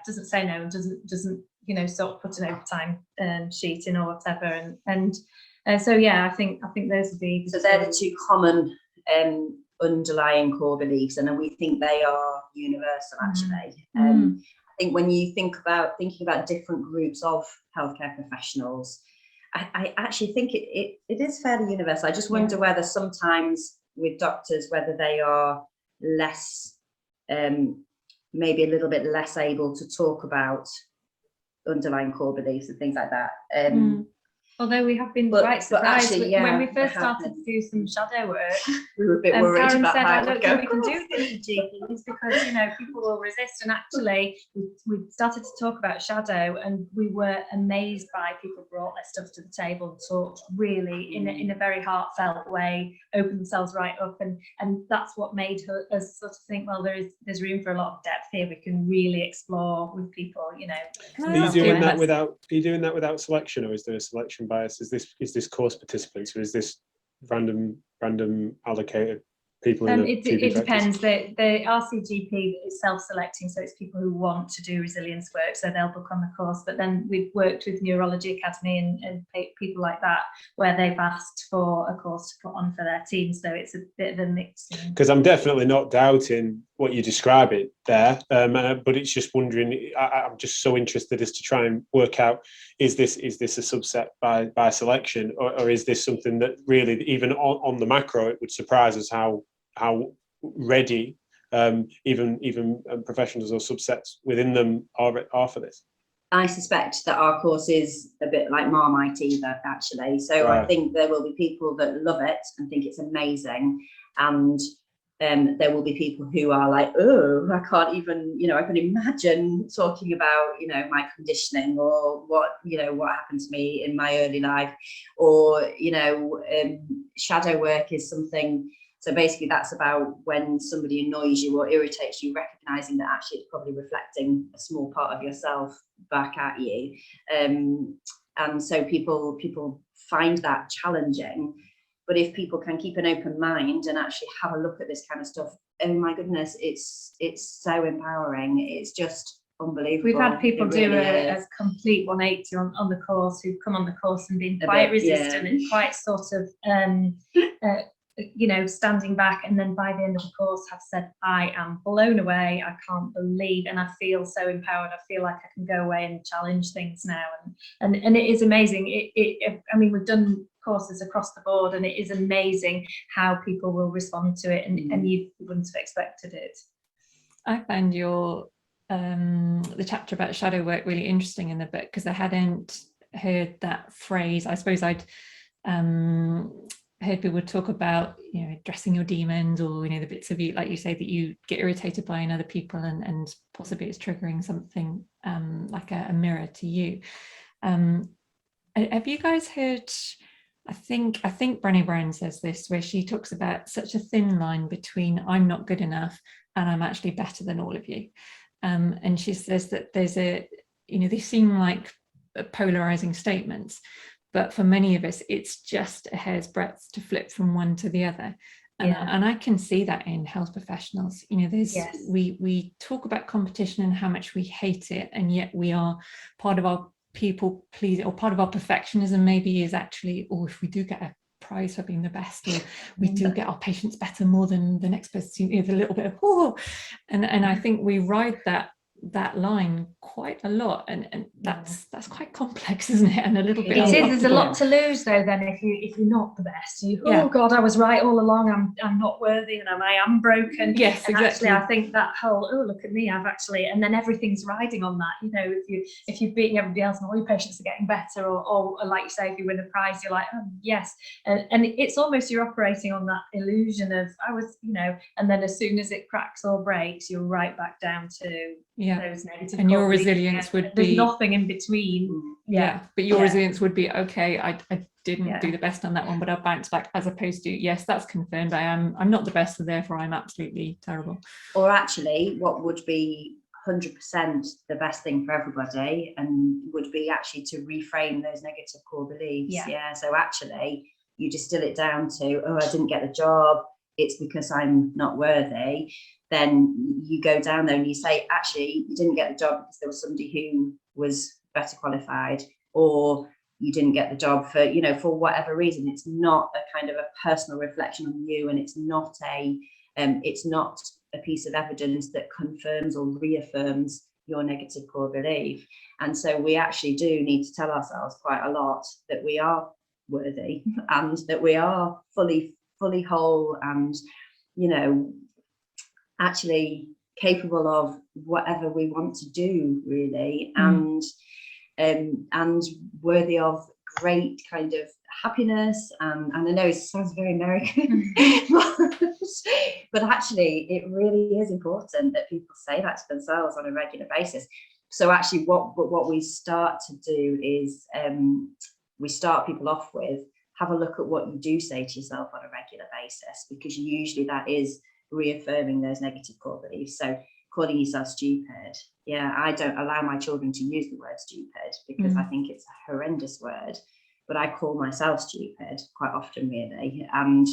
Doesn't say no and doesn't sort of put an overtime sheet in or whatever, and so I think those would be. So they're the two common underlying core beliefs, and we think they are universal actually. I think when you thinking about different groups of healthcare professionals, I actually think it is fairly universal. I just wonder whether sometimes with doctors, whether they are less, maybe a little bit less able to talk about underlying core beliefs and things like that. Although we have been quite surprised actually, when we first started to do some shadow work, we were a bit worried Karen about said, how I don't think we can do this with GPs because people will resist. And actually, we started to talk about shadow, and we were amazed by people brought their stuff to the table and talked really in a very heartfelt way, opened themselves right up, and that's what made us sort of think, well, there's room for a lot of depth here. We can really explore with people. Are you doing that without selection, or is there a selection bias? Is this course participants, or is this random allocated people in the it depends. The RCGP is self-selecting, so it's people who want to do resilience work, so they'll book on the course. But then we've worked with Neurology Academy and people like that, where they've asked for a course to put on for their team, so it's a bit of a mix. Because I'm definitely not doubting what you describe it there, but it's just wondering, I'm just so interested as to try and work out, is this a subset by selection, or is this something that really, even on the macro, it would surprise us how ready even professionals or subsets within them are for this? I suspect that our course is a bit like Marmite either, actually. So right. I think there will be people that love it and think it's amazing, and there will be people who are like, oh, I can't even, I can imagine talking about, my conditioning or what happened to me in my early life, or, shadow work is something. So basically that's about when somebody annoys you or irritates you, recognizing that actually it's probably reflecting a small part of yourself back at you. And so people find that challenging. But if people can keep an open mind and actually have a look at this kind of stuff, oh my goodness, it's so empowering. It's just unbelievable. We've had people do a complete 180 on the course, who've come on the course and been quite resistant and quite sort of, standing back, and then by the end of the course have said, I am blown away, I can't believe, and I feel so empowered, I feel like I can go away and challenge things now, and it is amazing. We've done courses across the board, and it is amazing how people will respond to it, and you wouldn't have expected it. I found the chapter about shadow work really interesting in the book, because I hadn't heard that phrase. I suppose I'd heard people talk about addressing your demons, or the bits of you, like you say, that you get irritated by in other people, and possibly it's triggering something like a mirror to you. Have you guys heard, I think Brené Brown says this, where she talks about such a thin line between I'm not good enough and I'm actually better than all of you, and she says that there's they seem like polarizing statements, but for many of us, it's just a hair's breadth to flip from one to the other. And I can see that in health professionals. We talk about competition and how much we hate it, and yet we are part of our people pleasing, or part of our perfectionism maybe is actually, if we do get a prize for being the best, or we do get our patients better more than the next person, a little bit of and I think we ride that that line quite a lot, and that's quite complex, isn't it? And a little bit It is. There's a uncomfortable. lot to lose though. Then if you're not the best, Yeah. oh God, I was right all along. I'm not worthy, and I am broken. Yes, and exactly. Actually, I think that whole look at me, I've actually, and then everything's riding on that. You know, if you're beating everybody else and all your patients are getting better, or like you say, if you win a prize, you're like, oh yes, and it's almost you're operating on that illusion of I was, you know, and then as soon as it cracks or breaks, you're right back down to those negative. And your resilience would be, there's nothing in between. But your resilience would be, okay, I didn't do the best on that one, but I'll bounce back, as opposed to, yes, that's confirmed, I'm not the best, so therefore I'm absolutely terrible. Or actually, what would be 100% the best thing for everybody, and would be actually to reframe those negative core beliefs. So actually you distill it down to, oh, I didn't get the job, it's because I'm not worthy. Then you go down there and you say, actually, you didn't get the job because there was somebody who was better qualified, or you didn't get the job for, you know, for whatever reason. It's not a kind of a personal reflection on you, and it's not a piece of evidence that confirms or reaffirms your negative core belief. And so we actually do need to tell ourselves quite a lot that we are worthy, and that we are fully whole, and, you know, actually capable of whatever we want to do, really, and worthy of great kind of happiness. And I know it sounds very American, but actually it really is important that people say that to themselves on a regular basis. So actually what we start to do is we start people off with, have a look at what you do say to yourself on a regular basis, because usually that is reaffirming those negative core beliefs. So calling yourself stupid, I don't allow my children to use the word stupid, because I think it's a horrendous word, but I call myself stupid quite often, really. And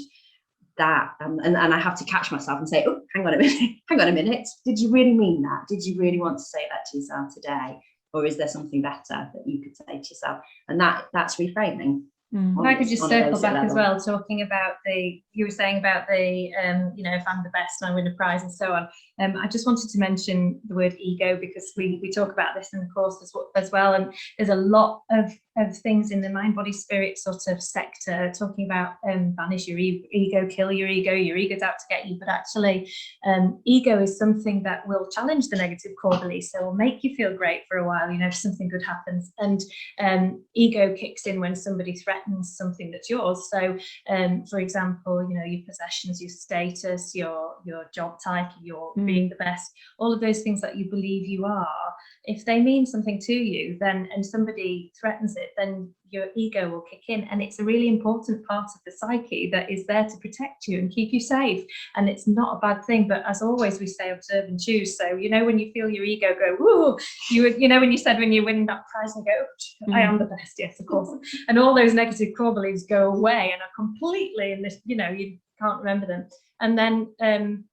that and I have to catch myself and say, oh, hang on a minute, did you really mean that? Did you really want to say that to yourself today? Or is there something better that you could say to yourself? And that's reframing. If I could just circle back as well, talking about you were saying about the, you know, if I'm the best and I win a prize and so on. I just wanted to mention the word ego, because we talk about this in the course as well. And there's a lot of things in the mind, body, spirit sort of sector talking about banish your ego, kill your ego's out to get you. But actually, ego is something that will challenge the negative core beliefs. So it will make you feel great for a while, you know, if something good happens. And ego kicks in when somebody threatens something that's yours. So for example, you know, your possessions, your status, your job title, your being the best, all of those things that you believe you are, if they mean something to you, then, and somebody threatens it, then your ego will kick in. And it's a really important part of the psyche that is there to protect you and keep you safe. And it's not a bad thing, but as always, we say observe and choose. So, you know, when you feel your ego go, woo, you know, when you said when you win that prize and go, I am the best, yes, of course. And all those negative core beliefs go away and are completely in this, you know, you can't remember them. And then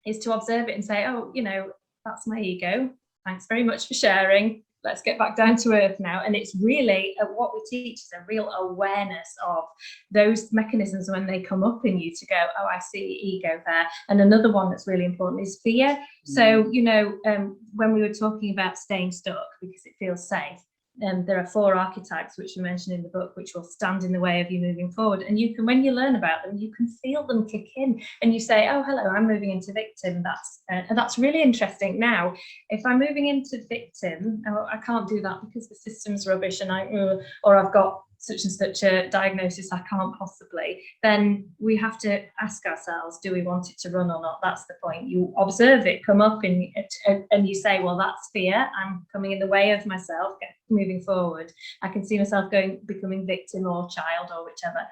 is to observe it and say, oh, you know, that's my ego. Thanks very much for sharing. Let's get back down to earth now. And it's really what we teach is a real awareness of those mechanisms when they come up in you, to go, oh, I see ego there. And another one that's really important is fear. So, you know, when we were talking about staying stuck because it feels safe, there are 4 archetypes which are mentioned in the book, which will stand in the way of you moving forward. And you can, when you learn about them, you can feel them kick in, and you say, oh, hello, I'm moving into victim. That's really interesting. Now, if I'm moving into victim, I can't do that because the system's rubbish, and or I've got such and such a diagnosis, I can't possibly, then we have to ask ourselves, do we want it to run or not? That's the point. You observe it come up and you say, well, that's fear. I'm coming in the way of myself, moving forward. I can see myself becoming victim or child or whichever.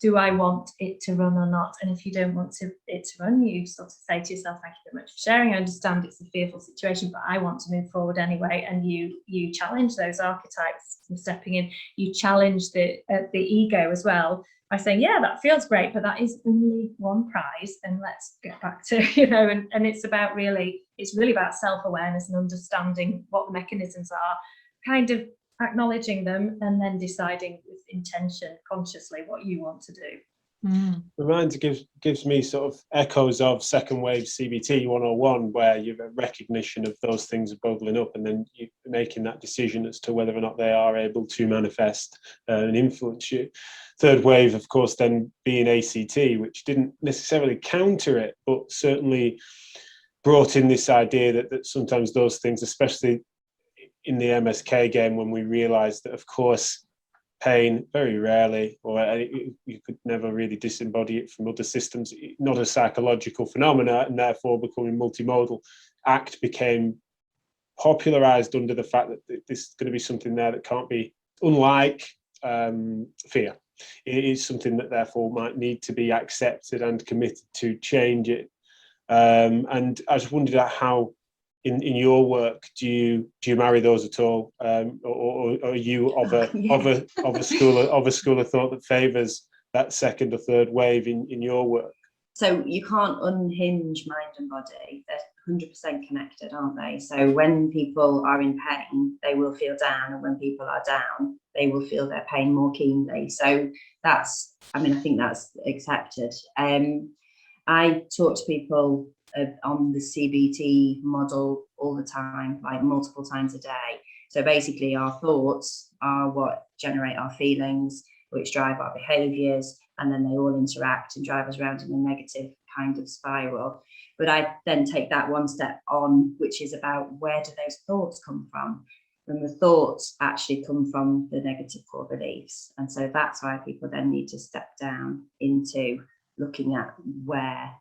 Do I want it to run or not? And if you don't want it to run, you sort of say to yourself, thank you very much for sharing. I understand it's a fearful situation, but I want to move forward anyway. And you challenge those archetypes from stepping in. You challenge the ego as well by saying, yeah, that feels great, but that is only one prize. And let's get back to, you know, and it's really about self-awareness and understanding what the mechanisms are, kind of acknowledging them, and then deciding with intention consciously what you want to do. Reminds gives me sort of echoes of second wave CBT 101, where you've a recognition of those things bubbling up, and then you're making that decision as to whether or not they are able to manifest and influence you. Third wave, of course, then being ACT, which didn't necessarily counter it, but certainly brought in this idea that sometimes those things, especially in the MSK game, when we realised that, of course, pain very rarely, or you could never really disembody it from other systems, not a psychological phenomena, and therefore becoming multimodal. ACT became popularized under the fact that this is going to be something there that can't be, unlike fear. It is something that therefore might need to be accepted and committed to change it. And I just wondered how, in your work, do you marry those at all, or are you of a school of thought that favours that second or third wave in your work? So you can't unhinge mind and body. They're 100% connected, aren't they? So when people are in pain, they will feel down, and when people are down, they will feel their pain more keenly. So that's, I think that's accepted. I talk to people on the CBT model all the time, like multiple times a day. So basically our thoughts are what generate our feelings, which drive our behaviours, and then they all interact and drive us around in a negative kind of spiral. But I then take that one step on, which is about where do those thoughts come from? And the thoughts actually come from the negative core beliefs. And so that's why people then need to step down into looking at where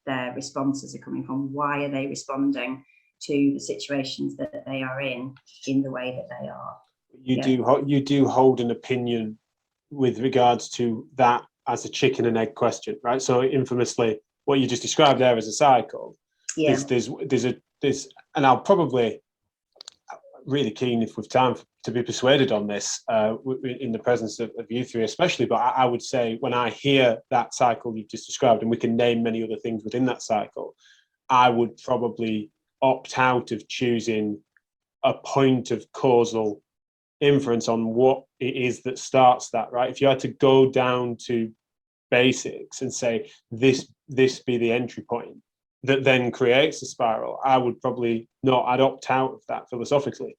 their responses are coming from. Why are they responding to the situations that they are in the way that they are? You do hold an opinion with regards to that as a chicken and egg question, right? So infamously, what you just described there as a cycle. Yeah. There's and I'll probably really keen if we've time to be persuaded on this in the presence of you three especially, but I would say when I hear that cycle you've just described, and we can name many other things within that cycle, I would probably opt out of choosing a point of causal inference on what it is that starts that, right? If you had to go down to basics and say this be the entry point that then creates a spiral, I would probably not. I'd opt out of that philosophically.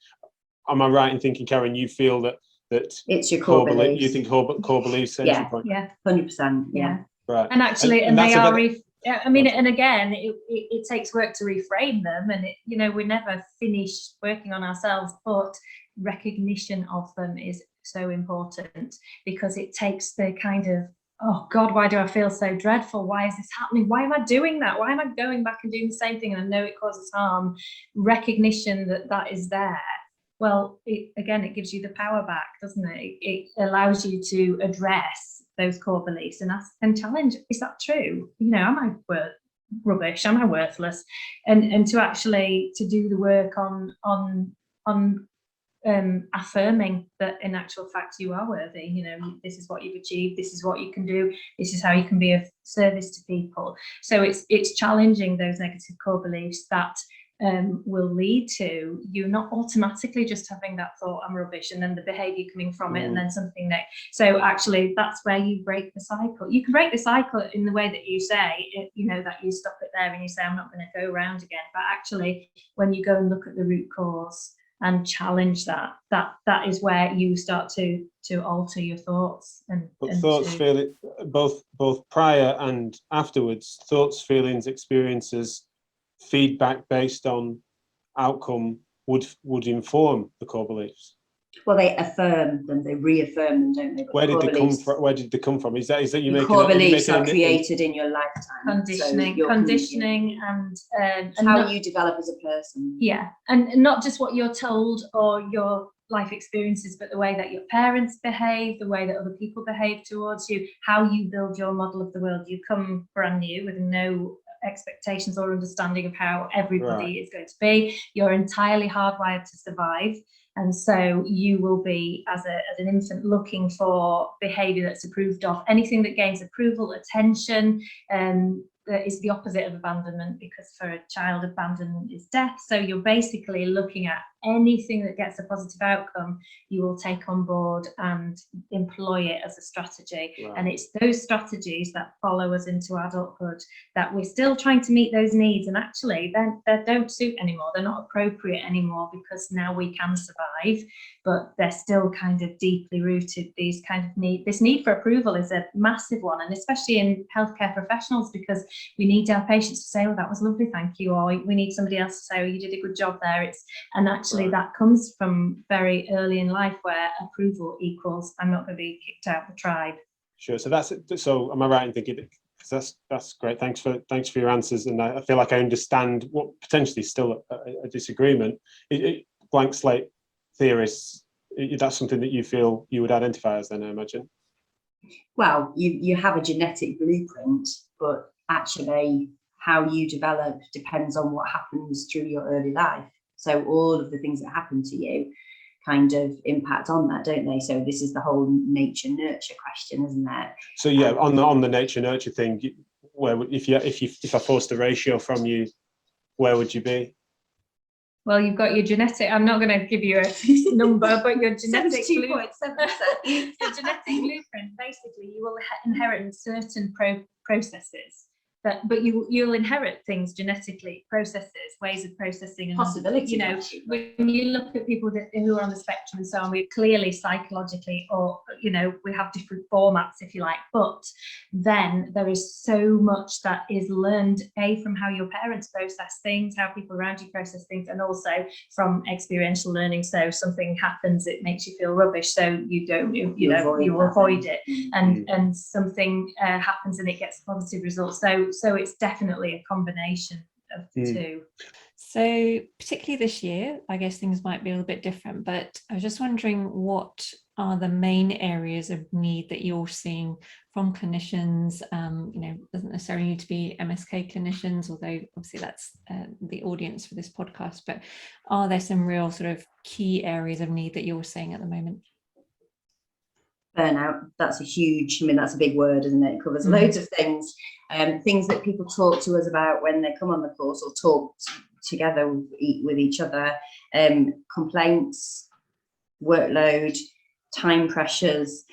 Am I right in thinking, Karen, you feel that it's your core beliefs? You think core beliefs entry point? Yeah, 100%. Yeah. Right. And actually, and they are. And again, it takes work to reframe them, and we're never finished working on ourselves. But recognition of them is so important, because it takes the kind of, oh God, why do I feel so dreadful? Why is this happening? Why am I doing that? Why am I going back and doing the same thing? And I know it causes harm. Recognition that is there. Well, it gives you the power back, doesn't it? It allows you to address those core beliefs and ask and challenge, is that true? Am I rubbish? Am I worthless? And to actually to do the work on affirming that in actual fact you are worthy. This is what you've achieved, this is what you can do, this is how you can be of service to people. So it's challenging those negative core beliefs that will lead to you not automatically just having that thought, I'm rubbish, and then the behavior coming from it, and then something next. So actually that's where you break the cycle. You can break the cycle in the way that you say that you stop it there and you say, I'm not going to go around again. But actually when you go and look at the root cause and challenge that is where you start to alter your thoughts. Feeling both prior and afterwards, thoughts, feelings, experiences, feedback based on outcome would inform the core beliefs. Well, they affirm them, they reaffirm them, don't they? Where did they come from? Is that you make core beliefs are created in your lifetime. Conditioning, and how you develop as a person. Yeah, and not just what you're told or your life experiences, but the way that your parents behave, the way that other people behave towards you, how you build your model of the world. You come brand new with no expectations or understanding of how everybody is going to be. You're entirely hardwired to survive, and so you will be as an infant looking for behavior that's approved of. Anything that gains approval, attention, is the opposite of abandonment, because for a child abandonment is death. So you're basically looking at anything that gets a positive outcome, you will take on board and employ it as a strategy. Right. And it's those strategies that follow us into adulthood that we're still trying to meet those needs, and actually they don't suit anymore, they're not appropriate anymore, because now we can survive, but they're still kind of deeply rooted. These kind of this need for approval is a massive one, and especially in healthcare professionals, because we need our patients to say, oh, that was lovely, thank you, or we need somebody else to say, oh, you did a good job there. And actually that comes from very early in life, where approval equals I'm not going to be kicked out of the tribe. Sure. So am I right in thinking, because that's great, thanks for your answers, and I feel like I understand what potentially is still a disagreement. Blank slate theorists, that's something that you feel you would identify as, then, I imagine? Well, you have a genetic blueprint, but actually how you develop depends on what happens through your early life. So all of the things that happen to you kind of impact on that, don't they? So this is the whole nature nurture question, isn't it? So yeah, on the nature nurture thing, where if I forced a ratio from you, where would you be? Well, you've got your genetic, I'm not going to give you a number, but your genetic blueprint, the genetic blueprint, basically you will inherit certain processes. But you'll inherit things genetically, processes, ways of processing, and possibilities. You know, when you look at people who are on the spectrum and so on, we're clearly psychologically, or you know, we have different formats, if you like. But then there is so much that is learned from how your parents process things, how people around you process things, and also from experiential learning. So something happens, it makes you feel rubbish, so you don't, you avoid it, and something happens and it gets a positive result. So it's definitely a combination of the two. So particularly this year, I guess things might be a little bit different, but I was just wondering, what are the main areas of need that you're seeing from clinicians? You know, it doesn't necessarily need to be MSK clinicians, although obviously that's the audience for this podcast, but are there some real sort of key areas of need that you're seeing at the moment? Burnout, that's a big word, isn't it? It covers loads of things. Things that people talk to us about when they come on the course or talk together with each other, complaints, workload, time pressures,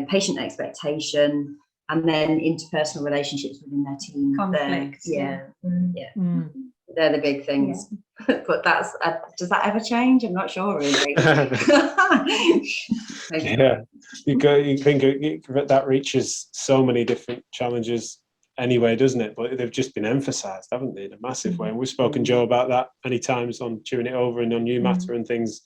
patient expectation, and then interpersonal relationships within their team. Conflict. They're the big things. Yeah. But that's does that ever change? I'm not sure really. Yeah, you think that reaches so many different challenges anyway, doesn't it? But they've just been emphasised, haven't they, in a massive way. And we've spoken, Joe, about that many times on Chewing It Over and on New Matter and things.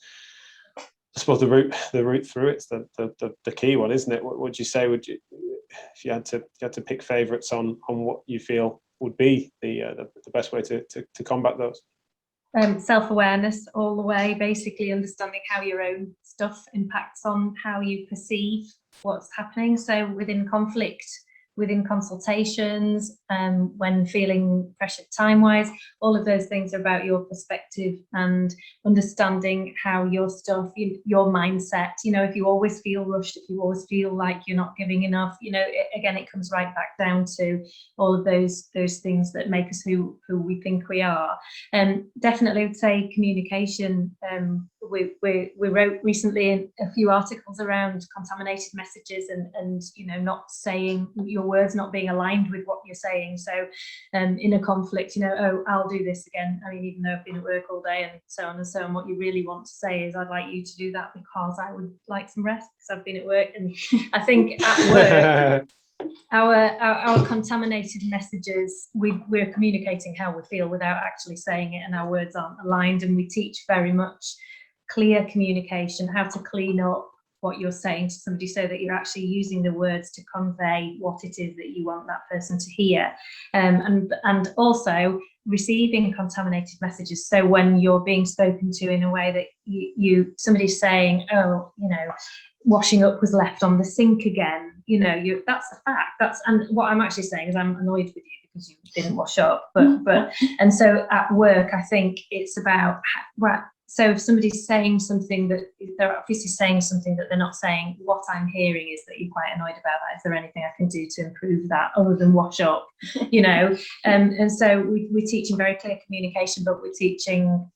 I suppose the route through it's the key one, isn't it? What would you say? If you had to pick favourites on what you feel would be the best way to combat those? Self-awareness all the way, basically understanding how your own stuff impacts on how you perceive what's happening. So within conflict, within consultations, when feeling pressured time-wise, all of those things are about your perspective and understanding how your stuff, your mindset, you know, if you always feel rushed, if you always feel like you're not giving enough, you know, it comes right back down to all of those things that make us who we think we are. And definitely would say communication. We wrote recently a few articles around contaminated messages and you know, not saying your words, not being aligned with what you're saying. So in a conflict, you know, oh, I'll do this again. I mean, even though I've been at work all day and so on and so on, what you really want to say is, I'd like you to do that because I would like some rest because I've been at work. And I think at work, our contaminated messages, we're communicating how we feel without actually saying it, and our words aren't aligned. And we teach very much clear communication, how to clean up what you're saying to somebody so that you're actually using the words to convey what it is that you want that person to hear. And also receiving contaminated messages. So when you're being spoken to in a way that somebody's saying, oh, you know, washing up was left on the sink again, you know, that's a fact. And what I'm actually saying is, I'm annoyed with you because you didn't wash up. But and so at work, I think it's about so if somebody's saying something that they're obviously saying something that they're not saying, what I'm hearing is that you're quite annoyed about that. Is there anything I can do to improve that other than wash up? You know, and so we're teaching very clear communication, but we're teaching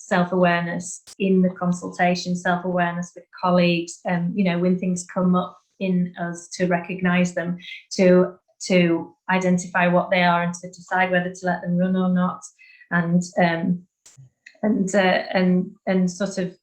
self-awareness in the consultation, self-awareness with colleagues, you know, when things come up in us, to recognise them, to identify what they are and to decide whether to let them run or not, and sort of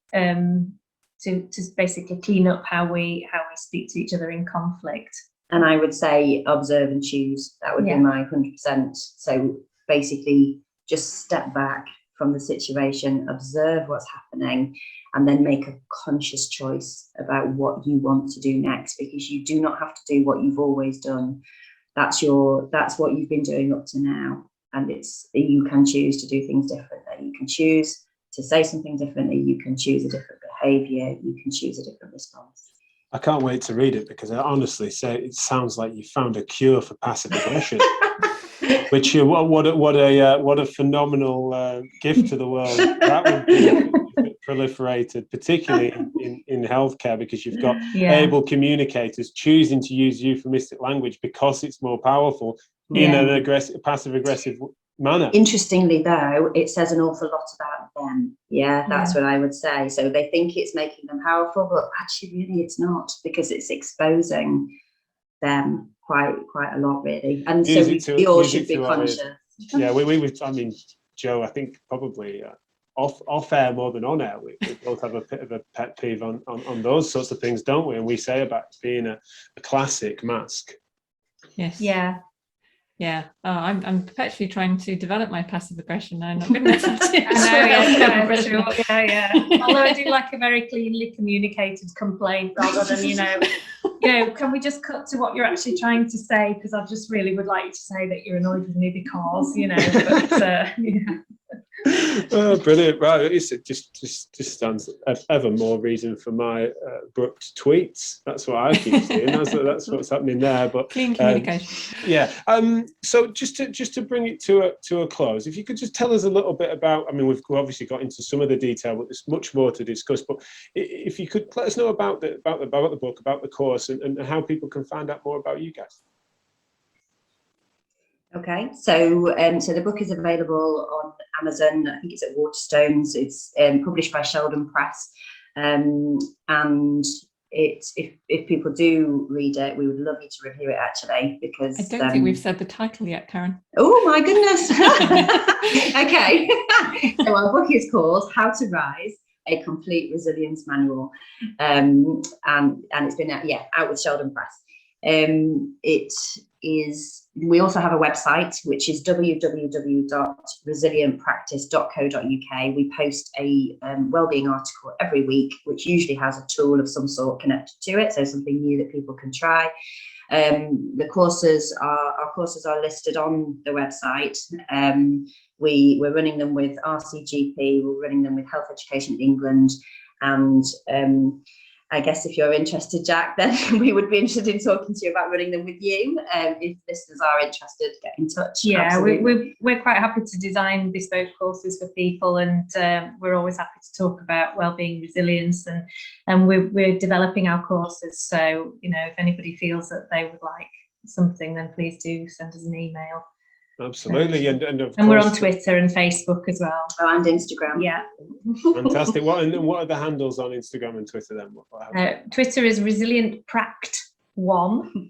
to basically clean up how we speak to each other in conflict. And I would say observe and choose. That would be my 100%. So basically just step back from the situation, observe what's happening, and then make a conscious choice about what you want to do next, because you do not have to do what you've always done. That's what you've been doing up to now, and you can choose to do things differently. You can choose to say something differently. You can choose a different behaviour. You can choose a different response. I can't wait to read it, because I honestly say it sounds like you found a cure for passive aggression. Which what a phenomenal gift to the world that would be proliferated, particularly in healthcare, because you've got able communicators choosing to use euphemistic language because it's more powerful in an passive aggressive manner. Interestingly, though, it says an awful lot about them. That's what I would say. So they think it's making them powerful, but actually really it's not, because it's exposing them quite a lot, really. And so we all should be conscious. We I mean, Joe, I think probably off air more than on air, we both have a bit of a pet peeve on those sorts of things, don't we? And we say about being a classic mask. Yes. Yeah. Oh, I'm perpetually trying to develop my passive aggression now. Not good enough at it. Although I do like a very cleanly communicated complaint, rather than, you know, can we just cut to what you're actually trying to say? Because I just really would like you to say that you're annoyed with me because, you know. But, Oh, brilliant! Right, it just stands ever more reason for my abrupt tweets. That's what I keep seeing. That's what's happening there. But clean communication. So just to bring it to a close, if you could just tell us a little bit about. I mean, we've obviously got into some of the detail, but there's much more to discuss. But if you could let us know about the book, about the course, and how people can find out more about you guys. Okay, so the book is available on Amazon. I think it's at Waterstones. It's published by Sheldon Press, and if people do read it, we would love you to review it, actually, because I don't think we've said the title yet, Karen. Oh my goodness! Okay, so our book is called How to Rise: A Complete Resilience Manual, and it's been out with Sheldon Press. It is. We also have a website, which is www.resilientpractice.co.uk. We post a wellbeing article every week, which usually has a tool of some sort connected to it, so something new that people can try. Our courses are listed on the website. We're running them with RCGP. We're running them with Health Education England, and I guess if you're interested, Jack, then we would be interested in talking to you about running them with you. If listeners are interested, get in touch. Yeah, we're quite happy to design bespoke courses for people, and we're always happy to talk about wellbeing resilience, and we're developing our courses. So, you know, if anybody feels that they would like something, then please do send us an email. Absolutely, and of course, we're on Twitter and Facebook as well. Oh, and Instagram. Yeah. Fantastic. What are the handles on Instagram and Twitter then? Twitter is ResilientPract1,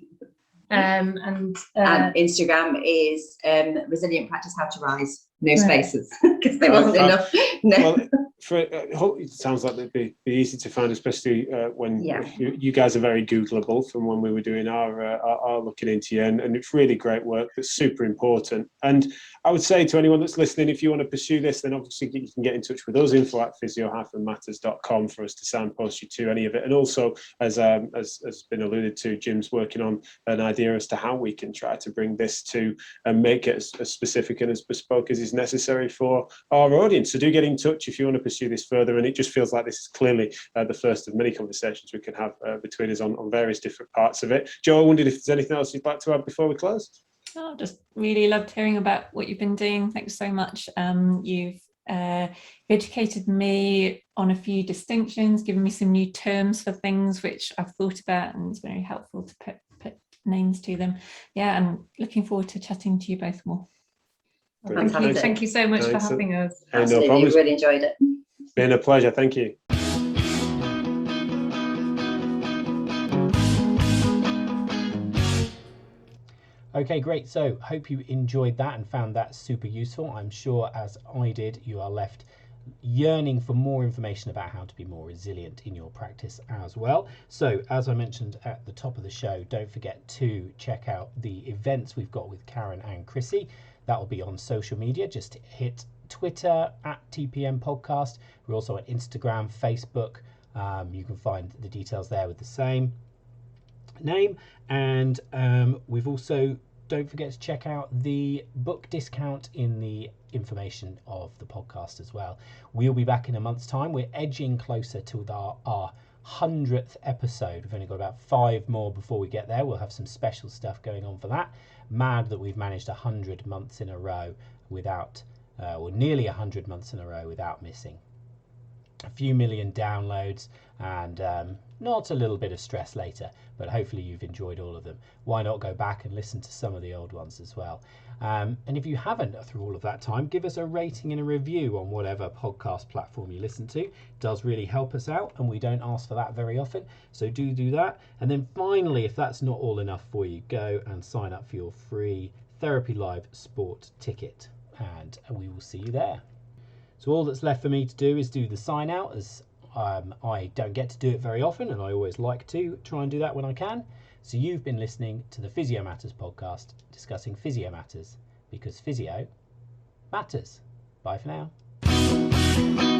and Instagram is Resilient Practice How to Rise. No spaces, because there wasn't enough. No. Well, it sounds like it'd be easy to find, especially when you guys are very Googleable from when we were doing our looking into you, and it's really great work that's super important. And I would say to anyone that's listening, if you want to pursue this, then obviously you can get in touch with us, info@physio-matters.com, for us to signpost you to any of it. And also, as been alluded to, Jim's working on an idea as to how we can try to bring this to and make it as specific and as bespoke as is necessary for our audience. So do get in touch if you want to pursue this further, and it just feels like this is clearly the first of many conversations we can have between us on various different parts of it. Joe, I wondered if there's anything else you'd like to add before we close? Oh, just really loved hearing about what you've been doing. Thanks so much. You've educated me on a few distinctions, given me some new terms for things which I've thought about, and it's very helpful to put names to them. Yeah, and looking forward to chatting to you both more. Thank you so much for having us. Absolutely, really enjoyed it. Been a pleasure. Thank you. Okay, great. So hope you enjoyed that and found that super useful. I'm sure, as I did, you are left yearning for more information about how to be more resilient in your practice as well. So as I mentioned at the top of the show, don't forget to check out the events we've got with Karen and Chrissie. That will be on social media. Just hit Twitter at TPM Podcast. We're also on Instagram, Facebook. You can find the details there with the same name. And we've also, don't forget to check out the book discount in the information of the podcast as well. We'll be back in a month's time. We're edging closer to our 100th episode. We've only got about 5 more before we get there. We'll have some special stuff going on for that. Mad that we've managed 100 months in a row without, or nearly 100 months in a row without missing. A few million downloads and not a little bit of stress later, but hopefully you've enjoyed all of them. Why not go back and listen to some of the old ones as well? And if you haven't through all of that time, give us a rating and a review on whatever podcast platform you listen to. It does really help us out, and we don't ask for that very often, so do that. And then finally, if that's not all enough for you, go and sign up for your free Therapy Live sport ticket, and we will see you there. So all that's left for me to do is do the sign out, as I don't get to do it very often, and I always like to try and do that when I can. So you've been listening to the Physio Matters podcast, discussing physio matters, because physio matters. Bye for now.